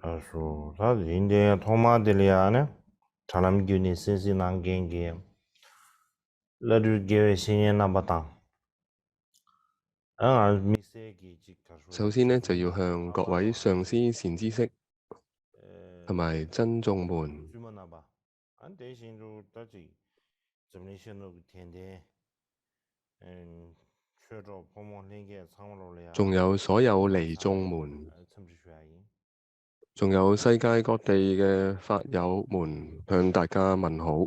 아수 다 인제 토마딜리아네 사람 균이 신신한 겐게 러르게 신이나 바탕 미세기首先呢，就要向各位上師善知識同埋僧眾們，仲有所有尼眾們，仲有世界各地嘅法友們，向大家問好。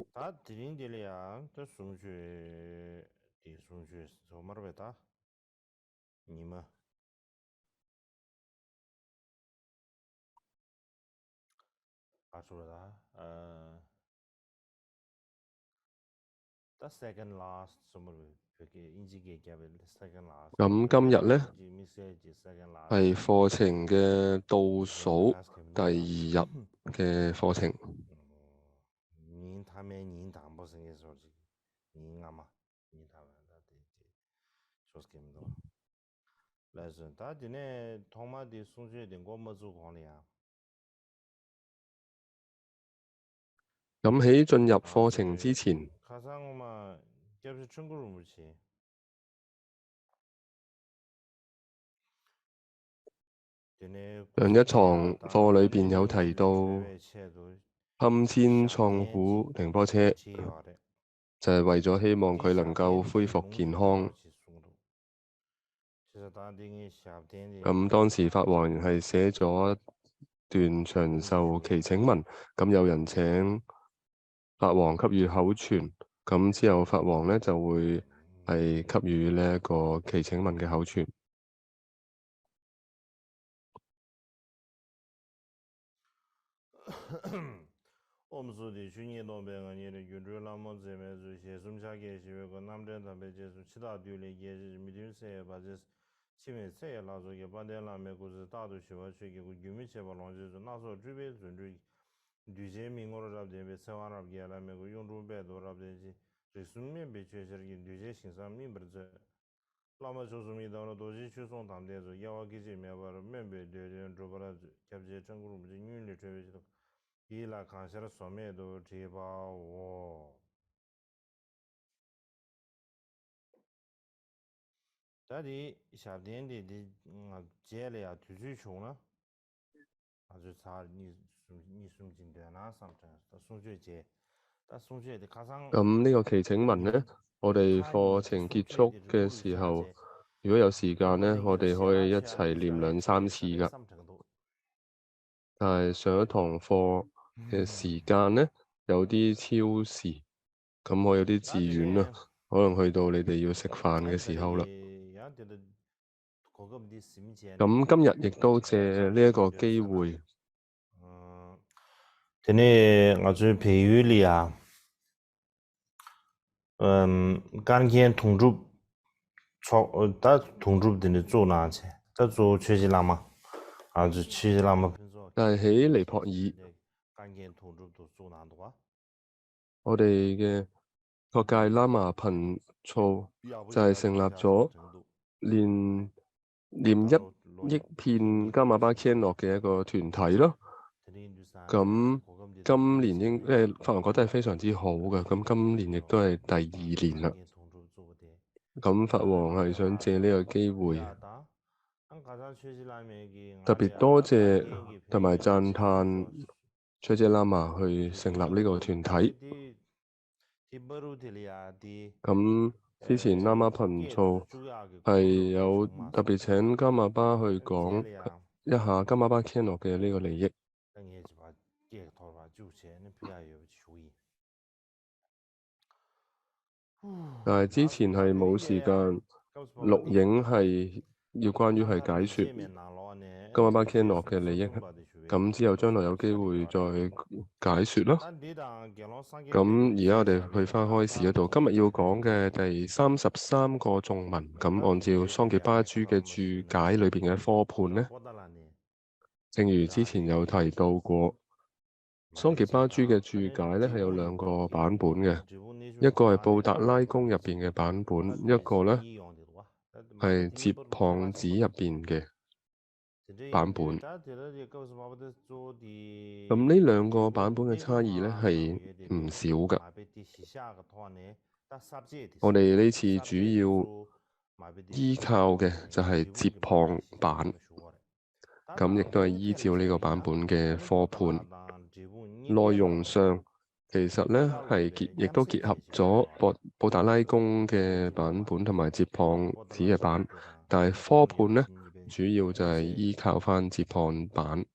咁今日呢，係課程嘅倒數第2日嘅課程。咁喺進入課程之前，上一堂課裏邊有提到堪千創古仁波切，就係為咗希望佢能夠恢復健康。咁當時法王係寫咗一段長壽祈請文，咁有人請法王給予口傳，咁之後法王呢就會係給予呢一個祈請文嘅口傳。咁呢個祈請文呢，我哋課程結束嘅時候，如果有時間呢，我哋可以一齊念2、3次㗎。但係上一堂課嘅時間呢，有啲超時，咁我有啲自遠啦，可能去到你哋要食飯嘅時候啦。咁今日亦都借呢一個機會，間見同住得同住的做哪些？得做缺席喇嘛，就缺席喇嘛。但係喺尼泊爾，我哋嘅學界喇嘛頻操就係成立咗念1億遍伽瑪巴犍洛嘅一個團體咯。咁今年法王覺得係非常之好嘅，咁今年亦都係第2年啦。咁法王係想借呢個機會，特別多謝同埋讚歎卓姐喇嘛去成立呢個團體。咁之前喇嘛頻操係有特別請伽瑪巴去講一下伽瑪巴犍洛嘅呢個利益。但係之前係冇時間錄影，係要關於係解說伽瑪巴犍洛嘅利益，咁之後將來有機會再解說咯。咁而家我哋去返開始嗰度，今日要講嘅第33個頌文，咁按照桑傑巴珠嘅注解裏邊嘅科判呢，正如之前有提到過，桑傑巴珠嘅注解呢係有2個版本嘅，一個係布達拉宮入邊嘅版本，一個呢係哲蚌寺入邊嘅。版本。咁呢兩個版本嘅差異咧係唔少嘅。我哋呢次主要依靠嘅就係接傍版，咁亦都係依照呢個版本嘅課盤。內容上其實咧係亦都結合咗布達拉宮嘅版本同埋接傍子嘅版，但係課盤咧主要就係依靠翻接傍版。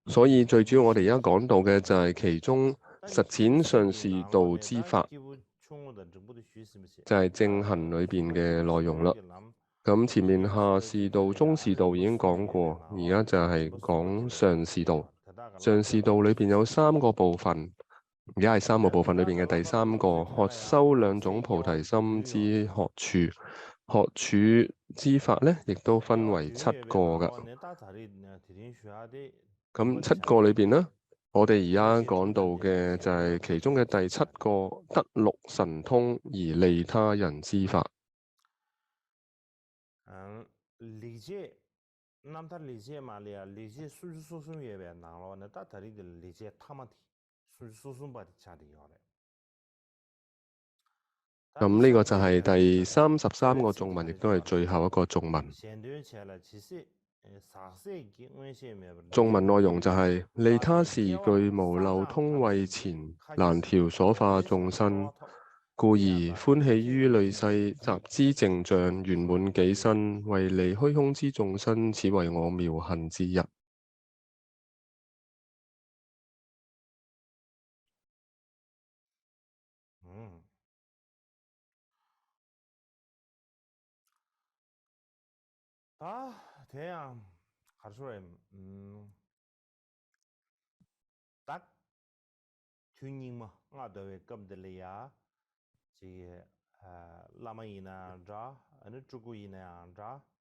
所以最主要我哋而家講到嘅就係其中實踐上士道之法，就係正行裏邊嘅內容啦。咁前面下士道、中士道已經講過，而家就係講上士道。上士道裏邊有3個部分，而家係3個部分裏邊嘅第3個，學修兩種菩提心之學處。學處之法咧，亦都分為7個噶。咁7個裏邊咧，我哋而家講到嘅就係其中嘅第7個，得六神通而利他人之法。咁呢個就係第33個頌文，亦都係最後一個頌文。頌文內容就係、利他時具無漏通慧前，難調所化眾生，故而歡喜於類世集之淨像，圓滿己身，為離虛空之眾生，此為我妙行之一。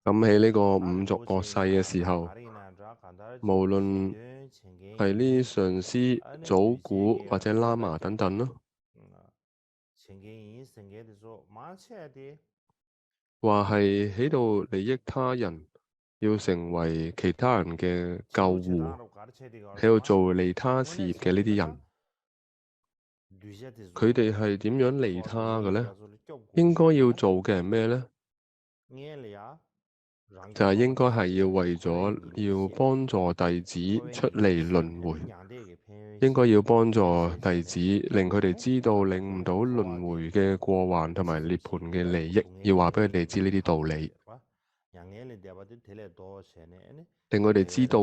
咁喺呢個五濁惡世嘅時候，無論係呢上師、祖古或者喇嘛等等咯，話係喺度利益他人，要成為其他人嘅救護，喺度做利他事業嘅呢啲人，佢哋係點樣利他嘅咧？應該要做嘅係咩咧？就係應該係要為咗要幫助弟子出離輪迴，應該要幫助弟子，令佢哋知道領悟到輪迴嘅過患同埋涅槃嘅利益，要話俾佢哋知呢啲道理，令佢哋知道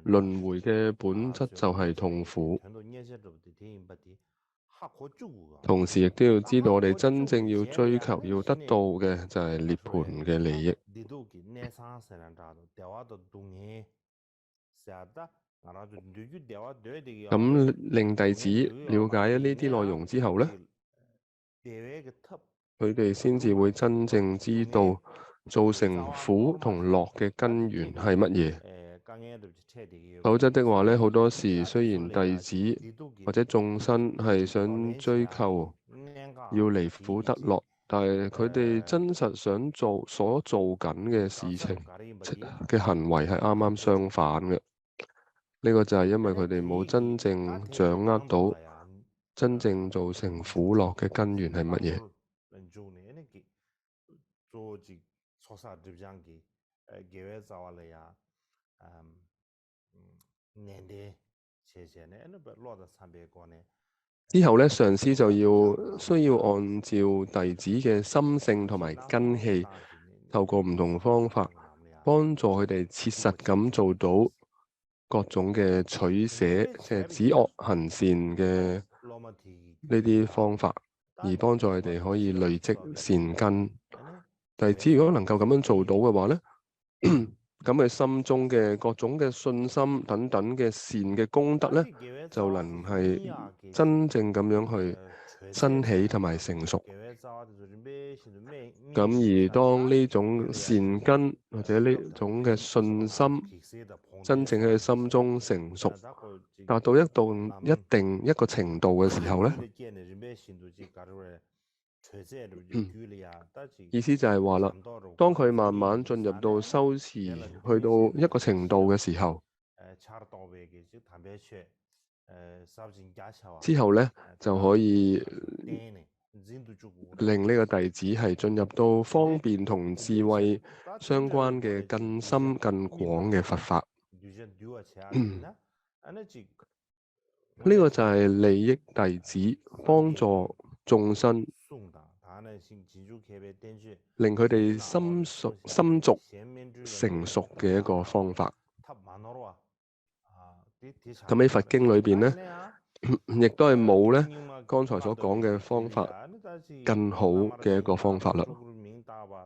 輪迴嘅本質就係痛苦，同時亦都要知道我哋真正要追求要得到嘅就係涅槃嘅利益。咁令弟子了解呢啲內容之後咧，佢哋先至會真正知道造成苦同樂嘅根源係乜嘢。否則的話咧，好多時雖然弟子或者眾生係想追求要離苦得樂，但係佢哋真實想所做緊嘅事情嘅行為係啱啱相反嘅。呢個就係因為佢哋冇真正掌握到真正造成苦樂嘅根源係乜嘢。之後咧，上師就需要按照弟子嘅心性同埋根器，透過唔同方法幫助佢哋切實咁做到各種嘅取捨，即係止惡行善嘅呢啲方法，而幫助佢哋可以累積善根。弟子如果能夠咁樣做到嘅話咧，咁佢心中嘅各種嘅信心等等嘅善嘅功德咧，就能係真正咁樣去生起同埋成熟。咁而當呢種善根或者呢種嘅信心真正喺佢心中成熟，達到一個程度嘅時候咧，意思就係話啦，當佢慢慢進入到修持，去到一個程度嘅時候，之後咧就可以令呢個弟子係進入到方便同智慧相關嘅更深更廣嘅佛法。呢個就係利益弟子，幫助眾生，令佢哋心熟成熟嘅一個方法。咁喺佛經裏邊咧，亦都係冇咧剛才所講嘅方法更好嘅一個方法啦。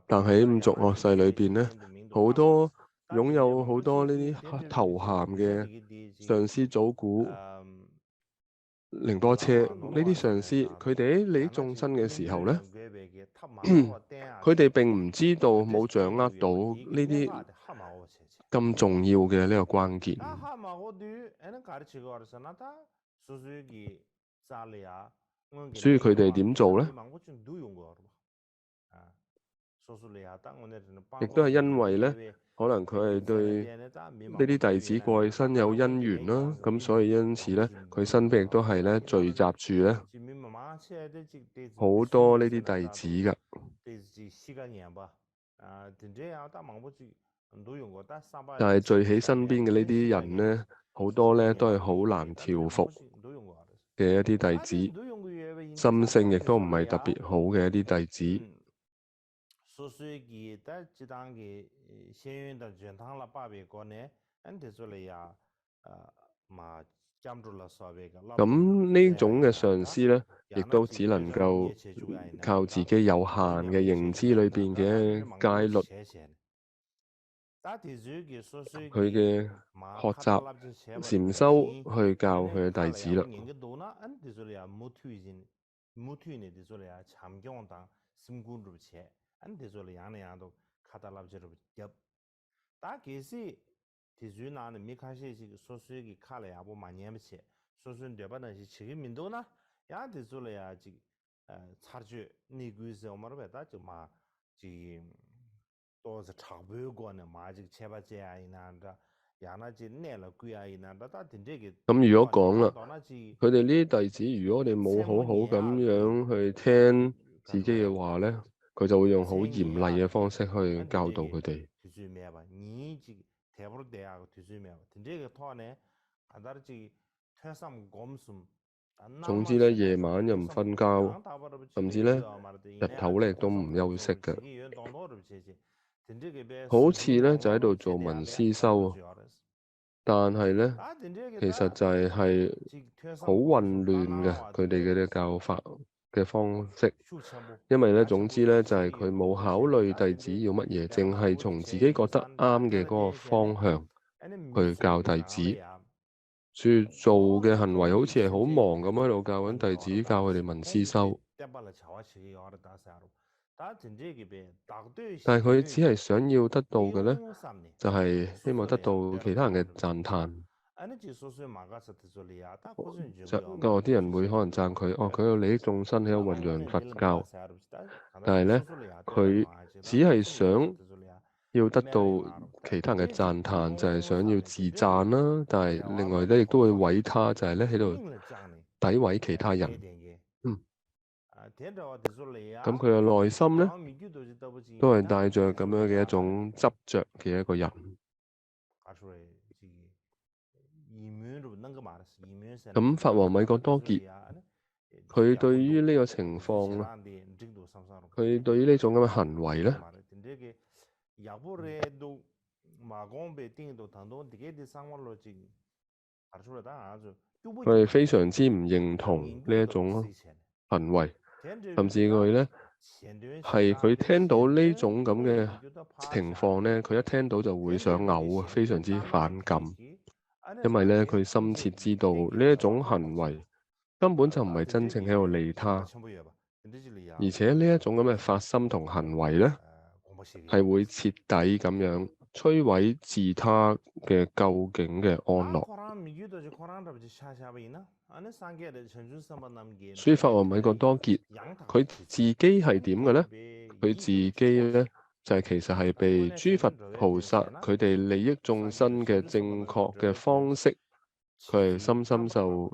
但喺五濁惡世裏邊咧，好多擁有好多呢啲頭銜嘅上師祖古、仁波切呢啲上師，佢哋喺利益眾生嘅時候咧，佢哋並唔知道，冇掌握到呢啲咁重要嘅呢個關鍵。所以佢哋點做咧？亦都係因為咧，可能佢係對呢啲弟子過去身有因緣啦，咁所以因此咧，佢身邊亦都係咧聚集住咧好多呢啲弟子噶。但係聚喺身邊嘅呢啲人咧，好多咧都係好難調伏嘅一啲弟子，心性亦都唔係特別好嘅一啲弟子。咁呢種嘅上師咧，亦都只能夠靠自己有限嘅認知裏邊嘅戒律，佢嘅學習禪修去教佢嘅弟子啦。咁如果講啦，佢哋呢啲弟子，如果我哋冇好好咁樣去聽自己嘅話咧，佢就會用好嚴厲嘅方式去教導佢哋。總之咧，夜晚又唔瞓覺，甚至咧日頭咧都唔休息嘅，好似咧就喺度做聞思修，但係咧其實就係好混亂嘅佢哋嘅啲教法嘅方式，因為咧總之咧就係佢冇考慮弟子要乜嘢，淨係從自己覺得啱嘅嗰個方向去教弟子。所以做嘅行為好似係好忙咁喺度教緊弟子，教佢哋聞思修。但係佢只係想要得到嘅咧，就係希望得到其他人嘅讚歎。啲人會可能讚佢，佢有利益眾生，喺度弘揚佛教。但係咧，佢只係想要得到其他人嘅讚歎，就係想要自讚啦。但係另外咧，亦都會毀他，就係咧喺度詆毀其他人。咁佢嘅內心咧，都係帶着咁樣嘅一種執着嘅一個人。咁法王米覺多傑，佢對於呢個情況咧，佢對於呢種咁嘅行為咧，佢係非常之唔認同呢一種行為，甚至佢咧係佢聽到呢種咁嘅情況咧，佢一聽到就會想嘔啊，非常之反感，因為咧佢深切知道呢一種行為根本就唔係真正喺度利他，而且呢一種咁嘅發心同行為咧，係會徹底咁樣摧毀自他嘅究竟嘅安樂。所以法王米覺多傑佢自己係點嘅咧？佢自己咧就係其實係被諸佛菩薩佢哋利益眾生嘅正確嘅方式，佢係深深受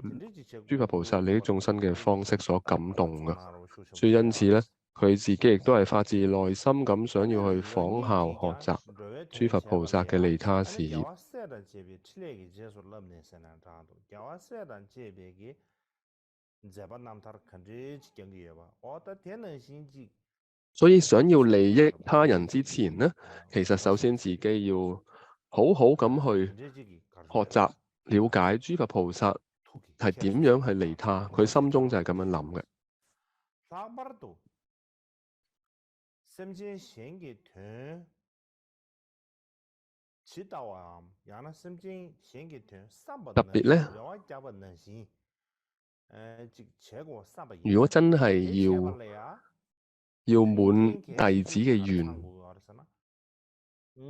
諸佛菩薩利益眾生嘅方式所感動㗎。所以因此咧，佢自己亦都係發自內心咁想要去仿效學習諸佛菩薩嘅利他事業。所以想要利益他人之前呢，其實首先自己要好好咁去學習了解諸佛菩薩係點樣去利他，佢心中就係咁樣諗嘅。特別咧，如果真係要滿弟子嘅願，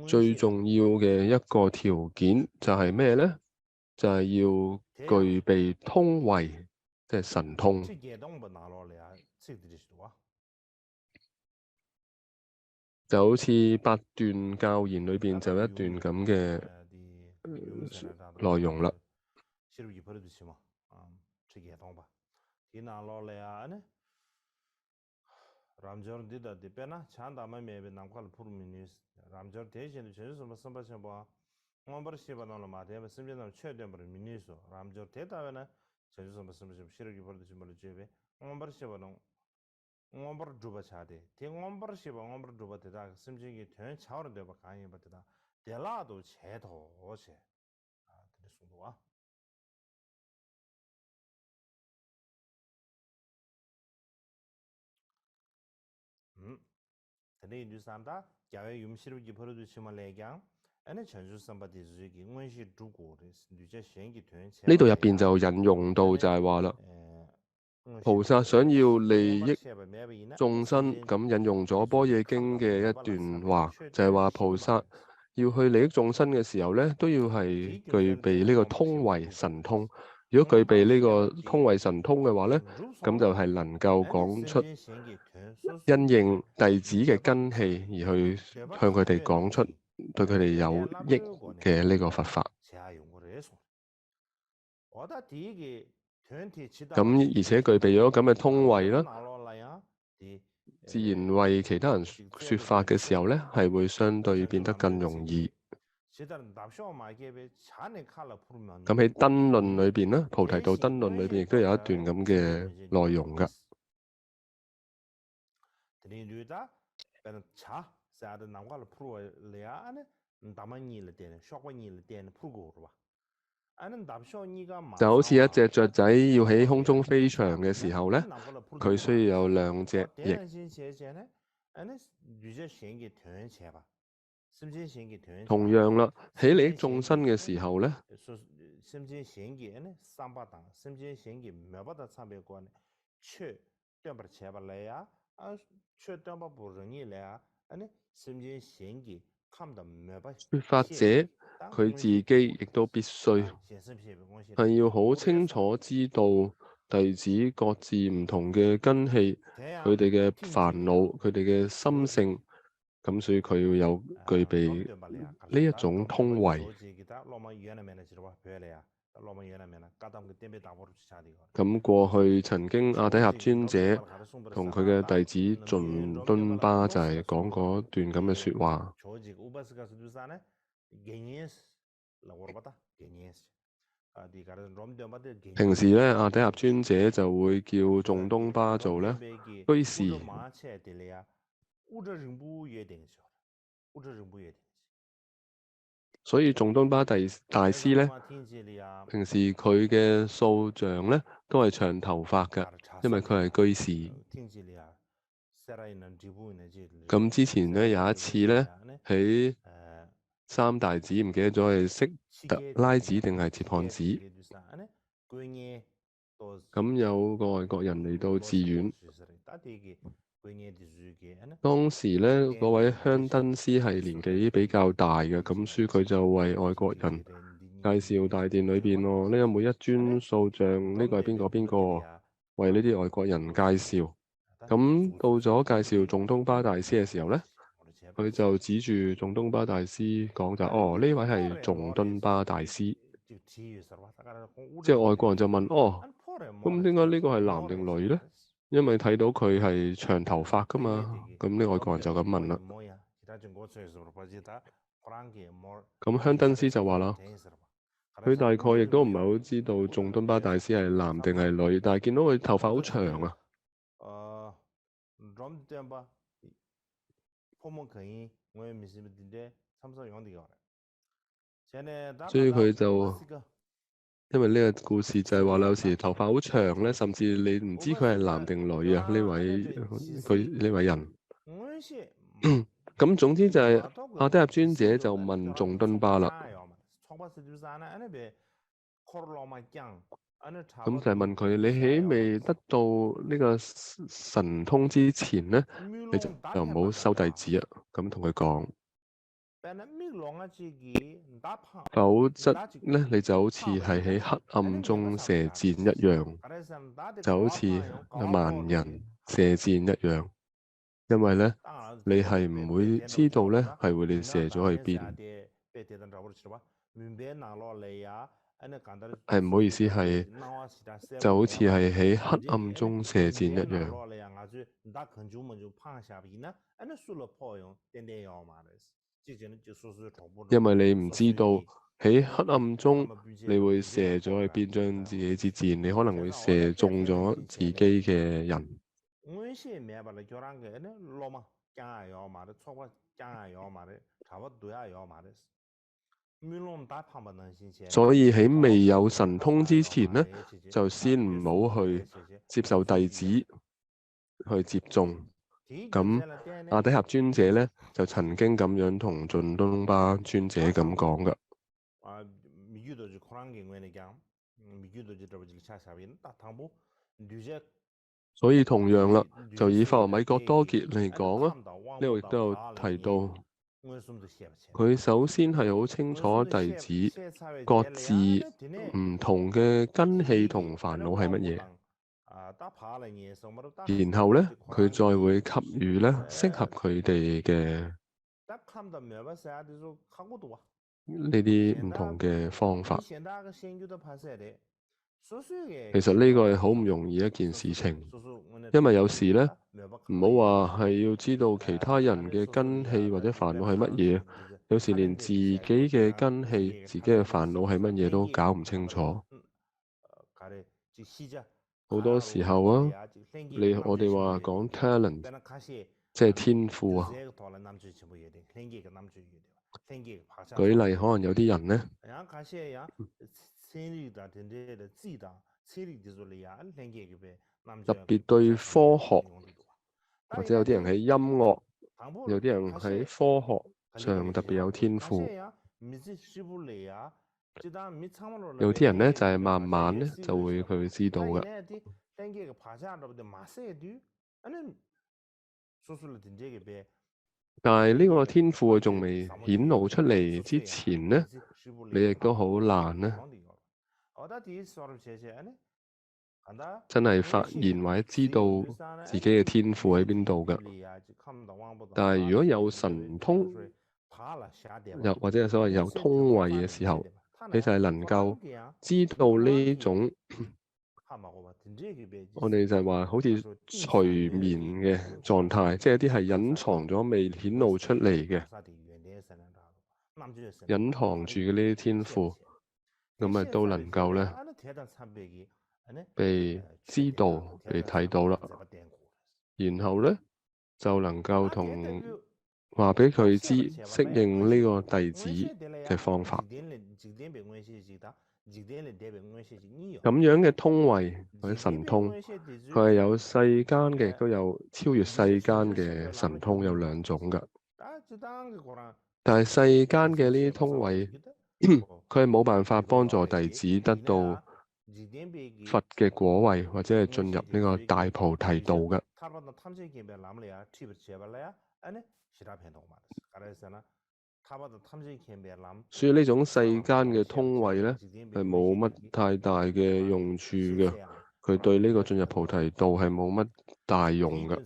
最重要嘅一個條件就係咩咧？就係要具備通慧，即係神通。就好似八段教言裏邊就有一段咁嘅內容啦。呢度入邊就引用到就係話啦，菩薩想要利益眾生，咁引用咗般若經嘅一段話，就係話菩薩要去利益眾生嘅時候咧，都要係具備呢個通慧神通。如果具備呢個通慧神通嘅話咧，咁就係能夠講出因應弟子嘅根器而去向佢哋講出對佢哋有益嘅呢個佛法。咁而且具備咗咁嘅通慧啦，自然為其他人說法嘅時候咧，係會相對變得更容易。咁喺燈論裏邊咧，菩提道燈論裏邊亦都有一段咁嘅內容㗎。就好似一隻雀仔要喺空中飛翔嘅時候咧，佢需要有兩隻翼。同樣啦，喺利益眾生嘅時候咧，說法者佢自己亦都必須係要好清楚知道弟子各自唔同嘅根器，佢哋嘅煩惱，佢哋嘅心性，咁所以佢要有具備呢一種通慧。咁過去曾經阿底峽尊者同佢嘅弟子仲敦巴就係講嗰段咁嘅說話。平時咧，阿底峽尊者就會叫仲敦巴做咧居士。所以仲敦巴大師咧，平時佢嘅塑像咧都係長頭髮嘅，因為佢係居士。咁之前咧有一次咧喺三大寺，唔記得咗係色特拉寺定係哲蚌寺。咁有個外國人嚟到寺院，當時咧嗰位香燈師係年紀比較大嘅，咁所以佢就為外國人介紹大殿裏邊呢個每一尊塑像，呢個係邊個邊個，為呢啲外國人介紹。咁到咗介紹仲敦巴大師嘅時候咧，佢就指住仲敦巴大師講就：哦，呢位係仲敦巴大師。即係外國人就問：哦，咁點解呢個係男定女咧？因為睇到佢係長頭髮噶嘛。咁呢外國人就咁問啦。咁香燈師就話啦，佢大概亦都唔係好知道仲敦巴大師係男定係女，但係見到佢頭髮好長啊。所以佢就因為呢個故事就係話有時頭髮好長咧，甚至你唔知佢係男定女啊。呢位人。咁總之就係阿底峽尊者就問仲敦巴啦。咁就係問佢：你喺未得到呢個神通之前咧，你就唔好收弟子啊。咁同佢講，否則咧你就好似係喺黑暗中射箭一樣，就好似盲人射箭一樣。因為咧你係唔會知道咧係會你射咗去邊。係唔好意思，係就好似係喺黑暗中射箭一樣。因為你唔知道喺黑暗中你會射咗去邊張自己支箭，你可能會射中咗自己嘅人。所以喺未有神通之前呢，就先唔好去接受弟子去接種。咁阿底峽尊者咧就曾經咁樣同仲敦巴尊者咁講噶。所以同樣啦，就以法王米覺多傑嚟講啊，呢度亦都有提到，佢首先係好清楚弟子各自唔同嘅根器同煩惱係乜嘢，然後咧佢再會給予咧適合佢哋嘅呢啲唔同嘅方法。其實呢個係好唔容易一件事情，因為有時咧唔好話係要知道其他人嘅根器或者煩惱係乜嘢，有時連自己嘅根器、自己嘅煩惱係乜嘢都搞唔清楚。好多時候啊，我哋話講 talent， 即係天賦啊。舉例，可能有啲人咧，特別對科學，或者有啲人喺音樂，有啲人喺科學上特別有天賦。有啲人咧就係慢慢咧就會佢知道嘅。但係呢個天賦佢仲未顯露出嚟之前咧，你亦都好難咧，真係發現或者知道自己嘅天賦喺邊度㗎。但係如果有神通，又或者係所謂有通慧嘅時候，你就係能夠知道呢種我哋就係話好似隨眠嘅狀態，即係一啲係隱藏咗未顯露出嚟嘅，隱藏住嘅呢啲天賦，咁啊都能夠咧被知道、被睇到啦。然後咧就能夠同話俾佢知適應呢個弟子嘅方法。咁樣嘅通慧或者神通，佢係有世間嘅，亦都有超越世間嘅神通，有兩種㗎。但係世間嘅呢啲通慧，佢係冇辦法幫助弟子得到佛嘅果位，或者係進入呢個大菩提道嘅。所以呢種世間嘅通慧咧，係冇乜太大嘅用處嘅。佢對呢個進入菩提道係冇乜大用嘅。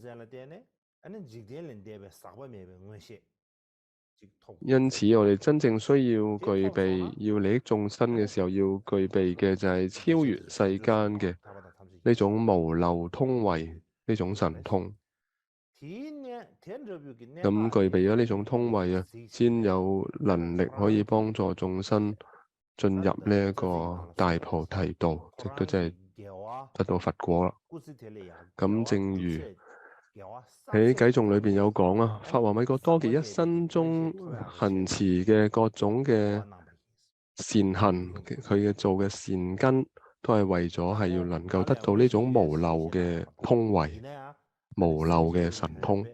因此，我哋真正需要具備要利益眾生嘅時候，要具備嘅就係超越世間嘅呢種無漏通慧，呢種神通。咁具備咗呢種通慧啊，先有能力可以幫助眾生進入呢一個大菩提道，亦都即係得到佛果啦。咁正如喺偈頌裏邊有講啊，法王米覺多傑一生中行持嘅各種嘅善行，佢嘅做嘅善根，都係為咗係要能夠得到呢種無漏嘅通慧、無漏嘅神通。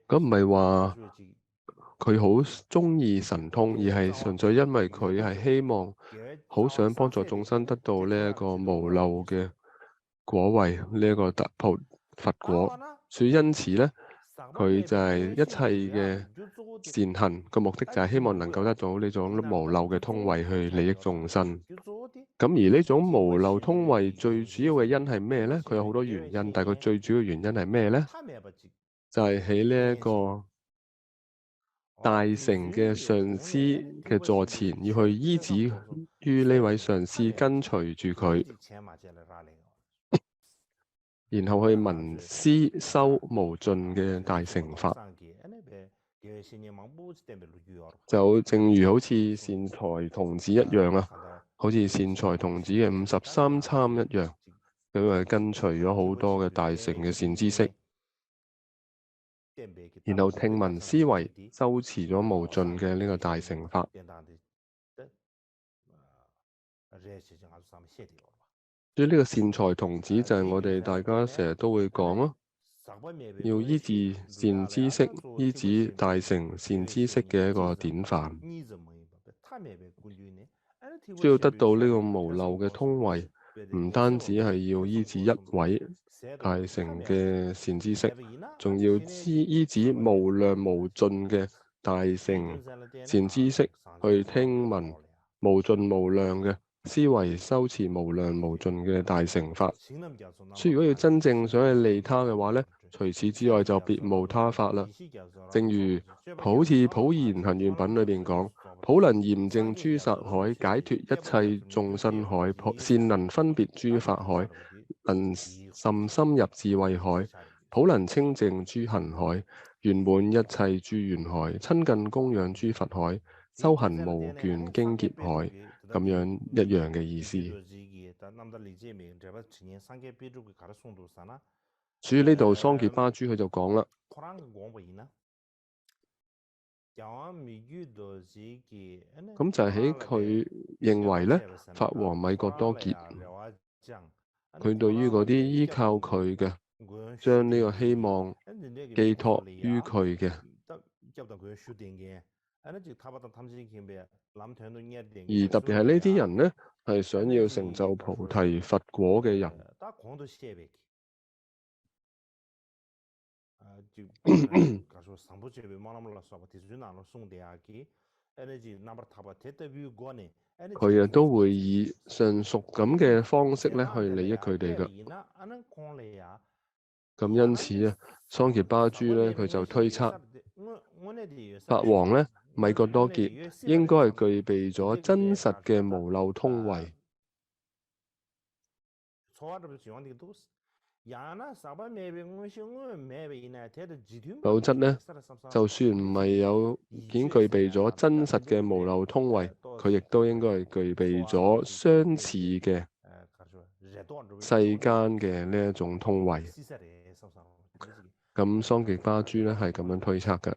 咁唔係話佢好中意神通，而係純粹因為佢係希望好想幫助眾生得到呢一個無漏嘅果位，呢一個佛果。所以因此咧，佢就係一切嘅善行個目的就係希望能夠得到呢種無漏嘅通慧去利益眾生。咁而呢種無漏通慧最主要嘅因係咩咧？佢有好多原因，但係佢最主要原因係咩咧？就係喺呢一個大乘嘅上師嘅座前，要去依止於呢位上師，跟隨住佢，然後去聞思修無盡嘅大乘法。就正如好似善財童子一樣啊，好似善財童子嘅53參一樣，佢係跟隨咗好多嘅大乘嘅善知識，然後聽聞思維修持咗無盡嘅呢個大乘法。所以呢個善財童子就係我哋大家成日都會講咯，要依止善知識，依止大乘善知識嘅一個典範。需要得到呢個無漏嘅通慧，唔單止係要依止一位大乘嘅善知識，仲要依止無量無盡嘅大乘善知識去聽聞無盡無量嘅思維修持無量無盡嘅大乘法。所以如果要真正想去利他嘅話咧，除此之外就別無他法啦。正如好似《普賢行願品》裏邊講，普能嚴淨諸殺海，解脫一切眾生海，善能分別諸法海，能甚深入智慧海，普能清淨諸行海，圓滿一切諸願海，親近供養諸佛海，修行無倦經劫海，咁樣一樣嘅意思。所以呢度桑傑巴珠佢就講啦，咁就係喺佢認為咧，法王米覺多傑佢對於嗰啲依靠佢嘅，將呢個希望寄託於佢嘅，而特別係呢啲人咧，係想要成就菩提佛果嘅人。佢都會以上述咁嘅方式咧去利益佢哋嘅。咁因此啊，桑傑巴珠咧佢就推測，法王咧米覺多傑應該係具備咗真實嘅無漏通慧。否則咧，就算唔係已經具備咗真實嘅無漏通慧，佢亦都應該係具備咗相似嘅世間嘅呢一種通慧。咁桑傑巴珠咧係咁樣推測嘅。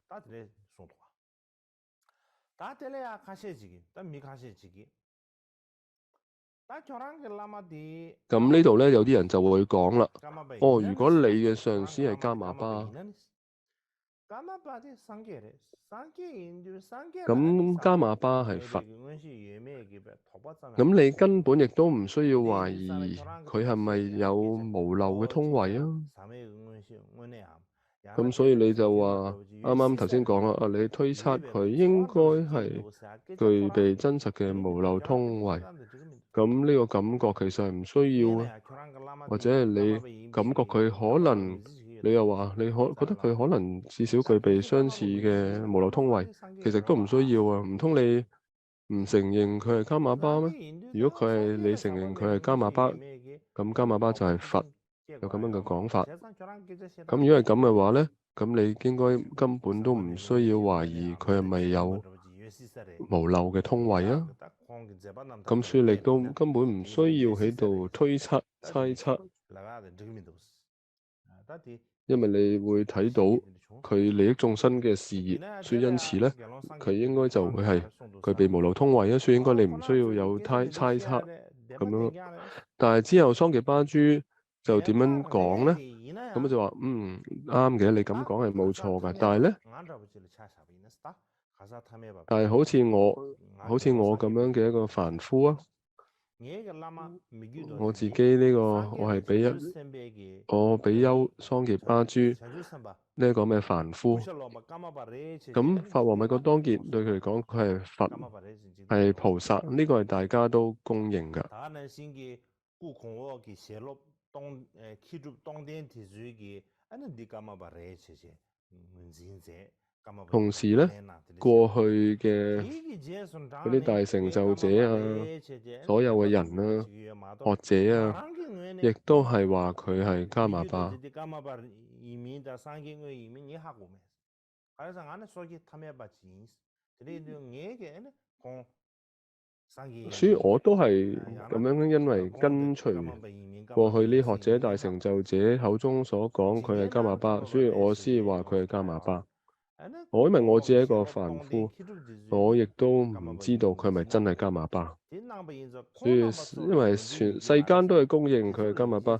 咁呢度咧有啲人就會講啦，哦，如果你嘅上司係加瑪巴，咁加瑪巴係佛，咁你根本亦都唔需要懷疑佢係咪有無漏嘅通位啊。咁所以你就話啱啱頭先講啦，你推測佢應該係具備真實嘅無漏通位，咁呢個感覺其實係唔需要啊，或者係你感覺佢可能，你又話你覺得佢可能至少具備相似嘅無漏通位，其實都唔需要啊，唔通你唔承認佢係加瑪巴咩？如果你承認佢係加瑪巴，咁加瑪巴就係佛。有咁樣嘅講法，咁如果係咁嘅話咧，咁你應該根本都唔需要懷疑佢係咪有無漏嘅通位啊。咁所以你都根本唔需要喺度推測、猜測，因為你會睇到佢利益眾生嘅事業，所以因此咧，佢應該就會係具備無漏通位啊。所以應該你唔需要有猜測咁樣。但係之後桑傑巴珠就點樣講咧？咁就話啱嘅，你咁講係冇錯㗎。但係咧，好似我咁樣嘅一個凡夫啊，我自己呢個我係比丘桑傑巴珠呢一個咩凡夫，咁法王米覺當傑對佢嚟講，佢係佛係菩薩，呢個係大家都公認㗎。同時咧，過去嘅嗰啲大成就者啊，所有嘅人啊、學者啊，亦都係話佢係加瑪巴。所以我都係咁樣，因為跟隨過去呢學者大成就者口中所講佢係加瑪巴，所以我先話佢係加瑪巴。因為我只係一個凡夫，我亦都唔知道佢係咪真係加瑪巴。所以因為全世間都係公認佢係加瑪巴，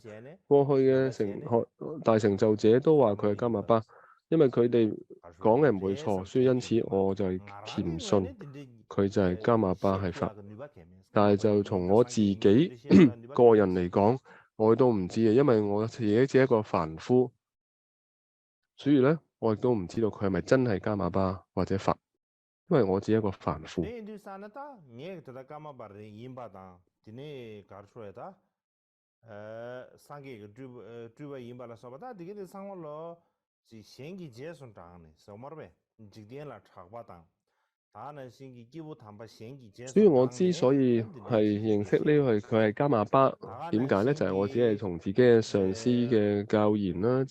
過去嘅大成就者都話佢係加瑪巴，因為佢哋講嘅唔會錯，所以因此我就係虔信佢就係加瑪巴係佛。但係就從我自己個人嚟講，我都唔知啊，因為我自己只係一個凡夫，所以咧我亦都唔知道佢係咪真係加瑪巴或者佛，因為我只係一個凡夫。所以我之所以係認識呢個佢係加瑪巴，點解咧？就係我只係從自己嘅上司嘅教言啦，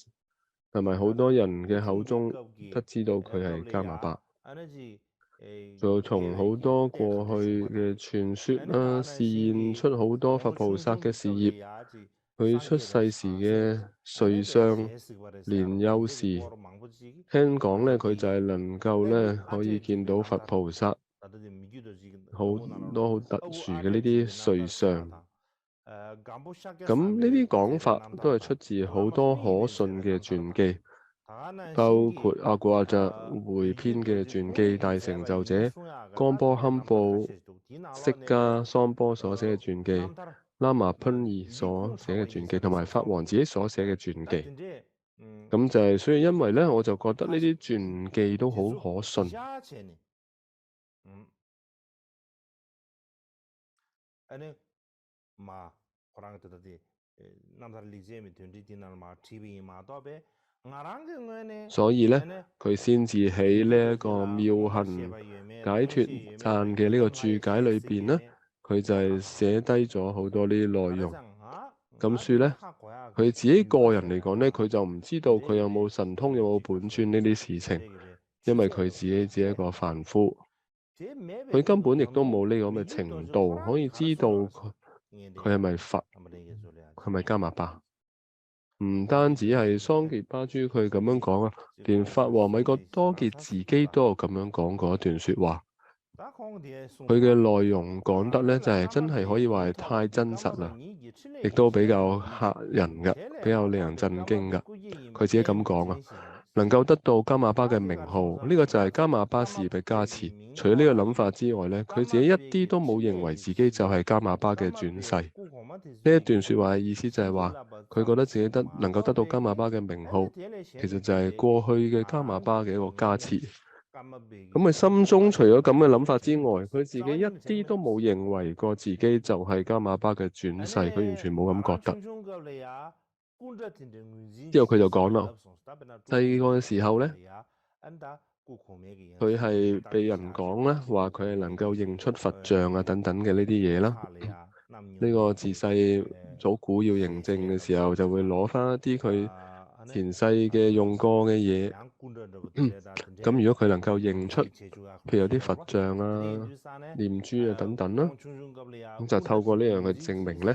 同埋好多人嘅口中得知道佢係加瑪巴，就從好多過去嘅傳說啦，示現出好多佛菩薩嘅事業，佢出世時嘅瑞相、年幼時，聽講咧佢就係能夠咧可以見到佛菩薩。好多好特殊嘅呢啲瑞相，咁呢啲講法都係出自好多可信嘅傳記，包括阿古阿扎回篇嘅傳記、大成就者江波堪布釋迦桑波所寫嘅傳記、喇嘛潘爾所寫嘅傳記，同埋法王自己所寫嘅傳記。咁就係所以因為咧，我就覺得呢啲傳記都好可信。所以咧，佢先至喺呢一個妙行解脫讚嘅呢個注解裏邊咧，佢就係寫低咗好多呢啲內容。咁所以咧，佢自己個人嚟講咧，佢就唔知道佢有冇神通，有冇本尊呢啲事情，因為佢自己只係一個凡夫，佢根本亦都冇呢個咁嘅程度可以知道佢係咪佛，係咪加瑪巴。唔單止係桑傑巴珠佢咁樣講啊，連法王米各多傑自己都有咁樣講過一段説話。佢嘅內容講得咧就係真係可以話係太真實啦，亦都比較嚇人㗎，比較令人震驚㗎。佢自己咁講啊，能夠得到加瑪巴嘅名號，呢個就係加瑪巴事業嘅加持。除咗呢個諗法之外咧，佢自己一啲都冇認為自己就係加瑪巴嘅轉世。呢一段説話嘅意思就係話，佢覺得自己能夠得到加瑪巴嘅名號，其實就係過去嘅加瑪巴嘅一個加持。咁佢心中除咗咁嘅諗法之外，佢自己一啲都冇認為過自己就係加瑪巴嘅轉世，佢完全冇咁覺得。之後佢就講啦，細個嘅時候咧，佢係被人講咧話佢係能夠認出佛像啊等等嘅呢啲嘢啦。呢個自細祖古要認證嘅時候，就會攞翻一啲佢前世嘅用過嘅嘢。咁如果佢能夠認出，譬如有啲佛像啊、念珠啊等等啦，咁就透過呢樣去證明咧，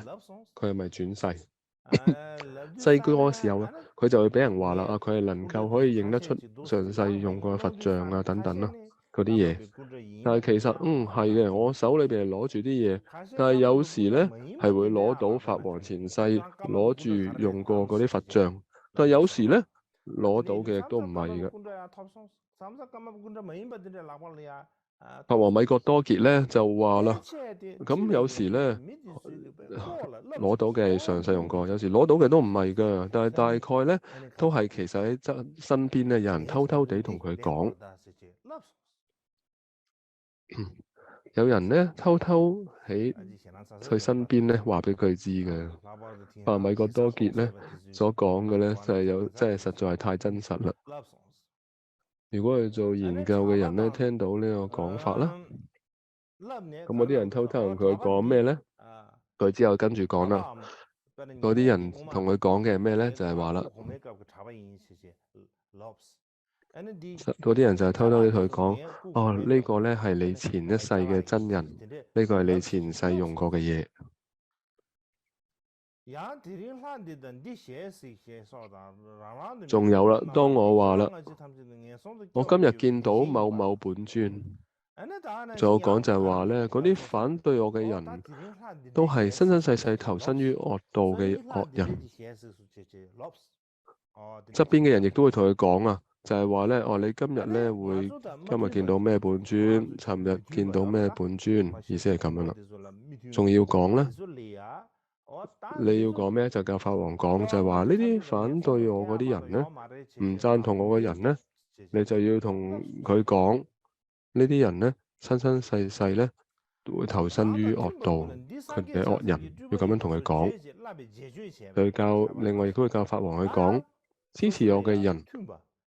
佢係咪轉世？細個嘅時候咧，佢就會俾人話啦，啊佢係能夠可以認得出上世用過嘅佛像啊等等啦，嗰啲嘢。但係其實係嘅，我手裏邊係攞住啲嘢，但係有時咧係會攞到法王前世攞住用過嗰啲佛像，但係有時咧攞到嘅亦都唔係嘅。法王米各多傑咧就話啦，咁有時咧攞到嘅係上世用過，有時攞到嘅都唔係㗎，但係大概咧都係其實喺身邊咧有人偷偷地同佢講，有人咧偷偷喺佢身邊咧話俾佢知嘅。法王米各多傑咧所講嘅咧就係真係實在係太真實啦。如果係做研究嘅人咧，聽到呢個講法啦，咁嗰啲人偷偷同佢講咩咧？佢之後跟住講啦，嗰啲人同佢講嘅係咩咧？就係話啦，嗰啲人就係偷偷地同佢講，哦，呢個咧係你前一世嘅真人，呢個係你前世用過嘅嘢。仲有啦，當我話啦，我今日見到某某本尊，仲有講就係話咧，嗰啲反對我嘅人都係生生世世投身於惡道嘅惡人。側邊嘅人亦都會同佢講啊，就係話咧，哦，你今日咧會今日見到咩本尊，尋日見到咩本尊，意思係咁樣啦。仲要講咧。你要講咩？就教法王講，就係話呢啲反對我嗰啲人咧，唔贊同我嘅人咧，你就要同佢講，呢啲人咧，生生世世咧會投身於惡道，佢哋係惡人，要咁樣同佢講。另外亦都會教法王去講，支持我嘅人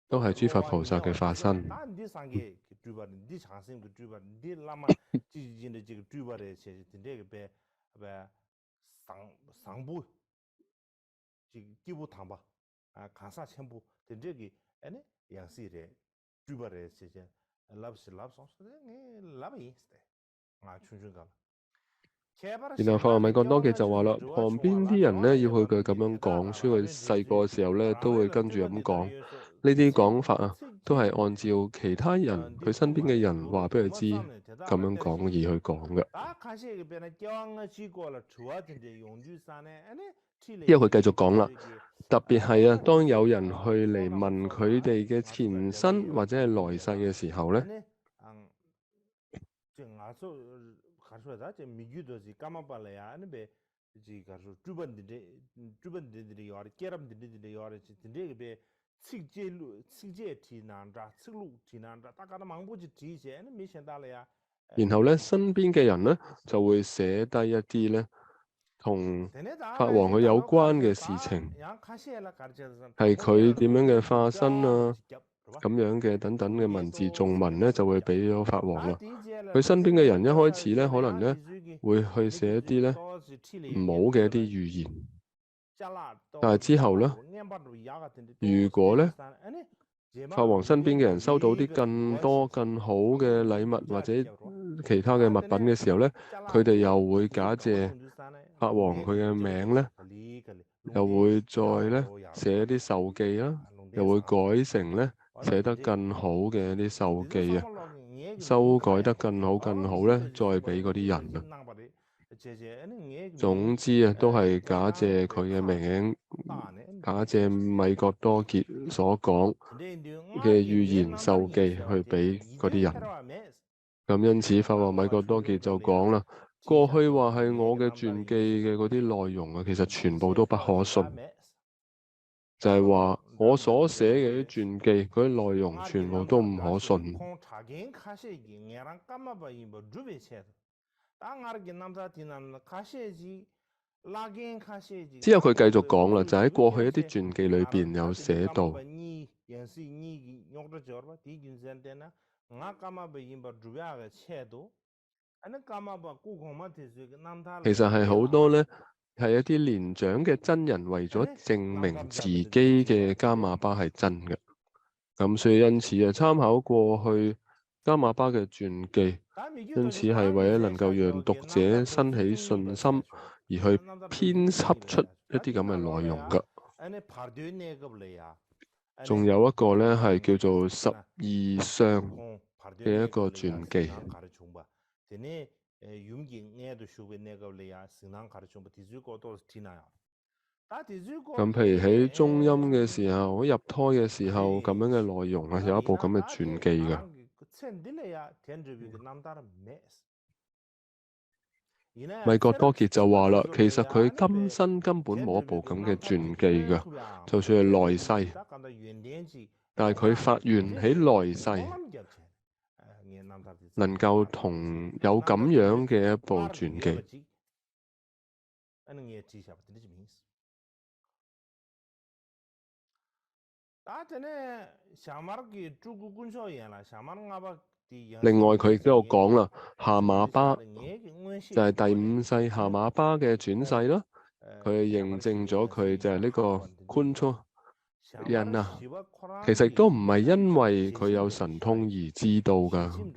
都係諸佛菩薩嘅化身。然後法王米各多傑就話啦，旁邊啲人咧要佢咁樣講，所以佢細個嘅時候咧都會跟住咁講。呢啲講法啊，都係按照其他人佢身邊嘅人話俾佢知咁樣講而去講嘅。之後佢繼續講啦，特別係啊，當有人去嚟問佢哋嘅前身或者係來世嘅時候咧。然後咧，身邊嘅人咧就會寫低一啲咧同法王佢有關嘅事情，係佢點樣嘅化身啊，咁樣嘅等等嘅文字頌文咧就會俾咗法王啦。佢身邊嘅人一開始咧可能咧會去寫一啲咧唔好嘅一啲預言，但係之後咧，如果咧法王身邊嘅人收到啲更多更好嘅禮物或者其他嘅物品嘅時候咧，佢哋又會假借法王佢嘅名咧又會再咧寫啲授記啦，又會改成咧寫得更好嘅一啲授記啊，修改得更好咧，再俾嗰啲人啊。總之啊，都係假借佢嘅名，假借米格多傑所講嘅預言授記去俾嗰啲人。咁因此，法王米格多傑就講啦，過去話係我嘅傳記嘅嗰啲內容啊，其實全部都不可信。就係話我所寫嘅啲傳記，嗰啲內容全部都唔可信。之後佢繼續講啦，就喺過去一啲傳記裏邊有寫到，其實係好多咧，係一啲年長嘅真人為咗證明自己嘅加瑪巴係真嘅。咁所以因此啊，參考過去加瑪巴嘅傳記，因此係為咗能夠讓讀者生起信心，而去編輯出一啲咁嘅內容㗎。仲有一個咧係叫做12相嘅一個傳記。咁譬如喺中陰嘅時候，喺入胎嘅時候咁樣嘅內容啊，有一部咁嘅傳記㗎。米格多傑就話啦，其實佢今生根本冇一部咁嘅傳記㗎，就算係來世，但係佢發願喺來世能夠同有咁樣嘅一部傳記。另外佢亦都有講啦，夏瑪巴就係第5世夏瑪巴嘅轉世啦，佢認證咗佢就係呢個昆初人啊。其實都唔係因為佢有神通而知道㗎，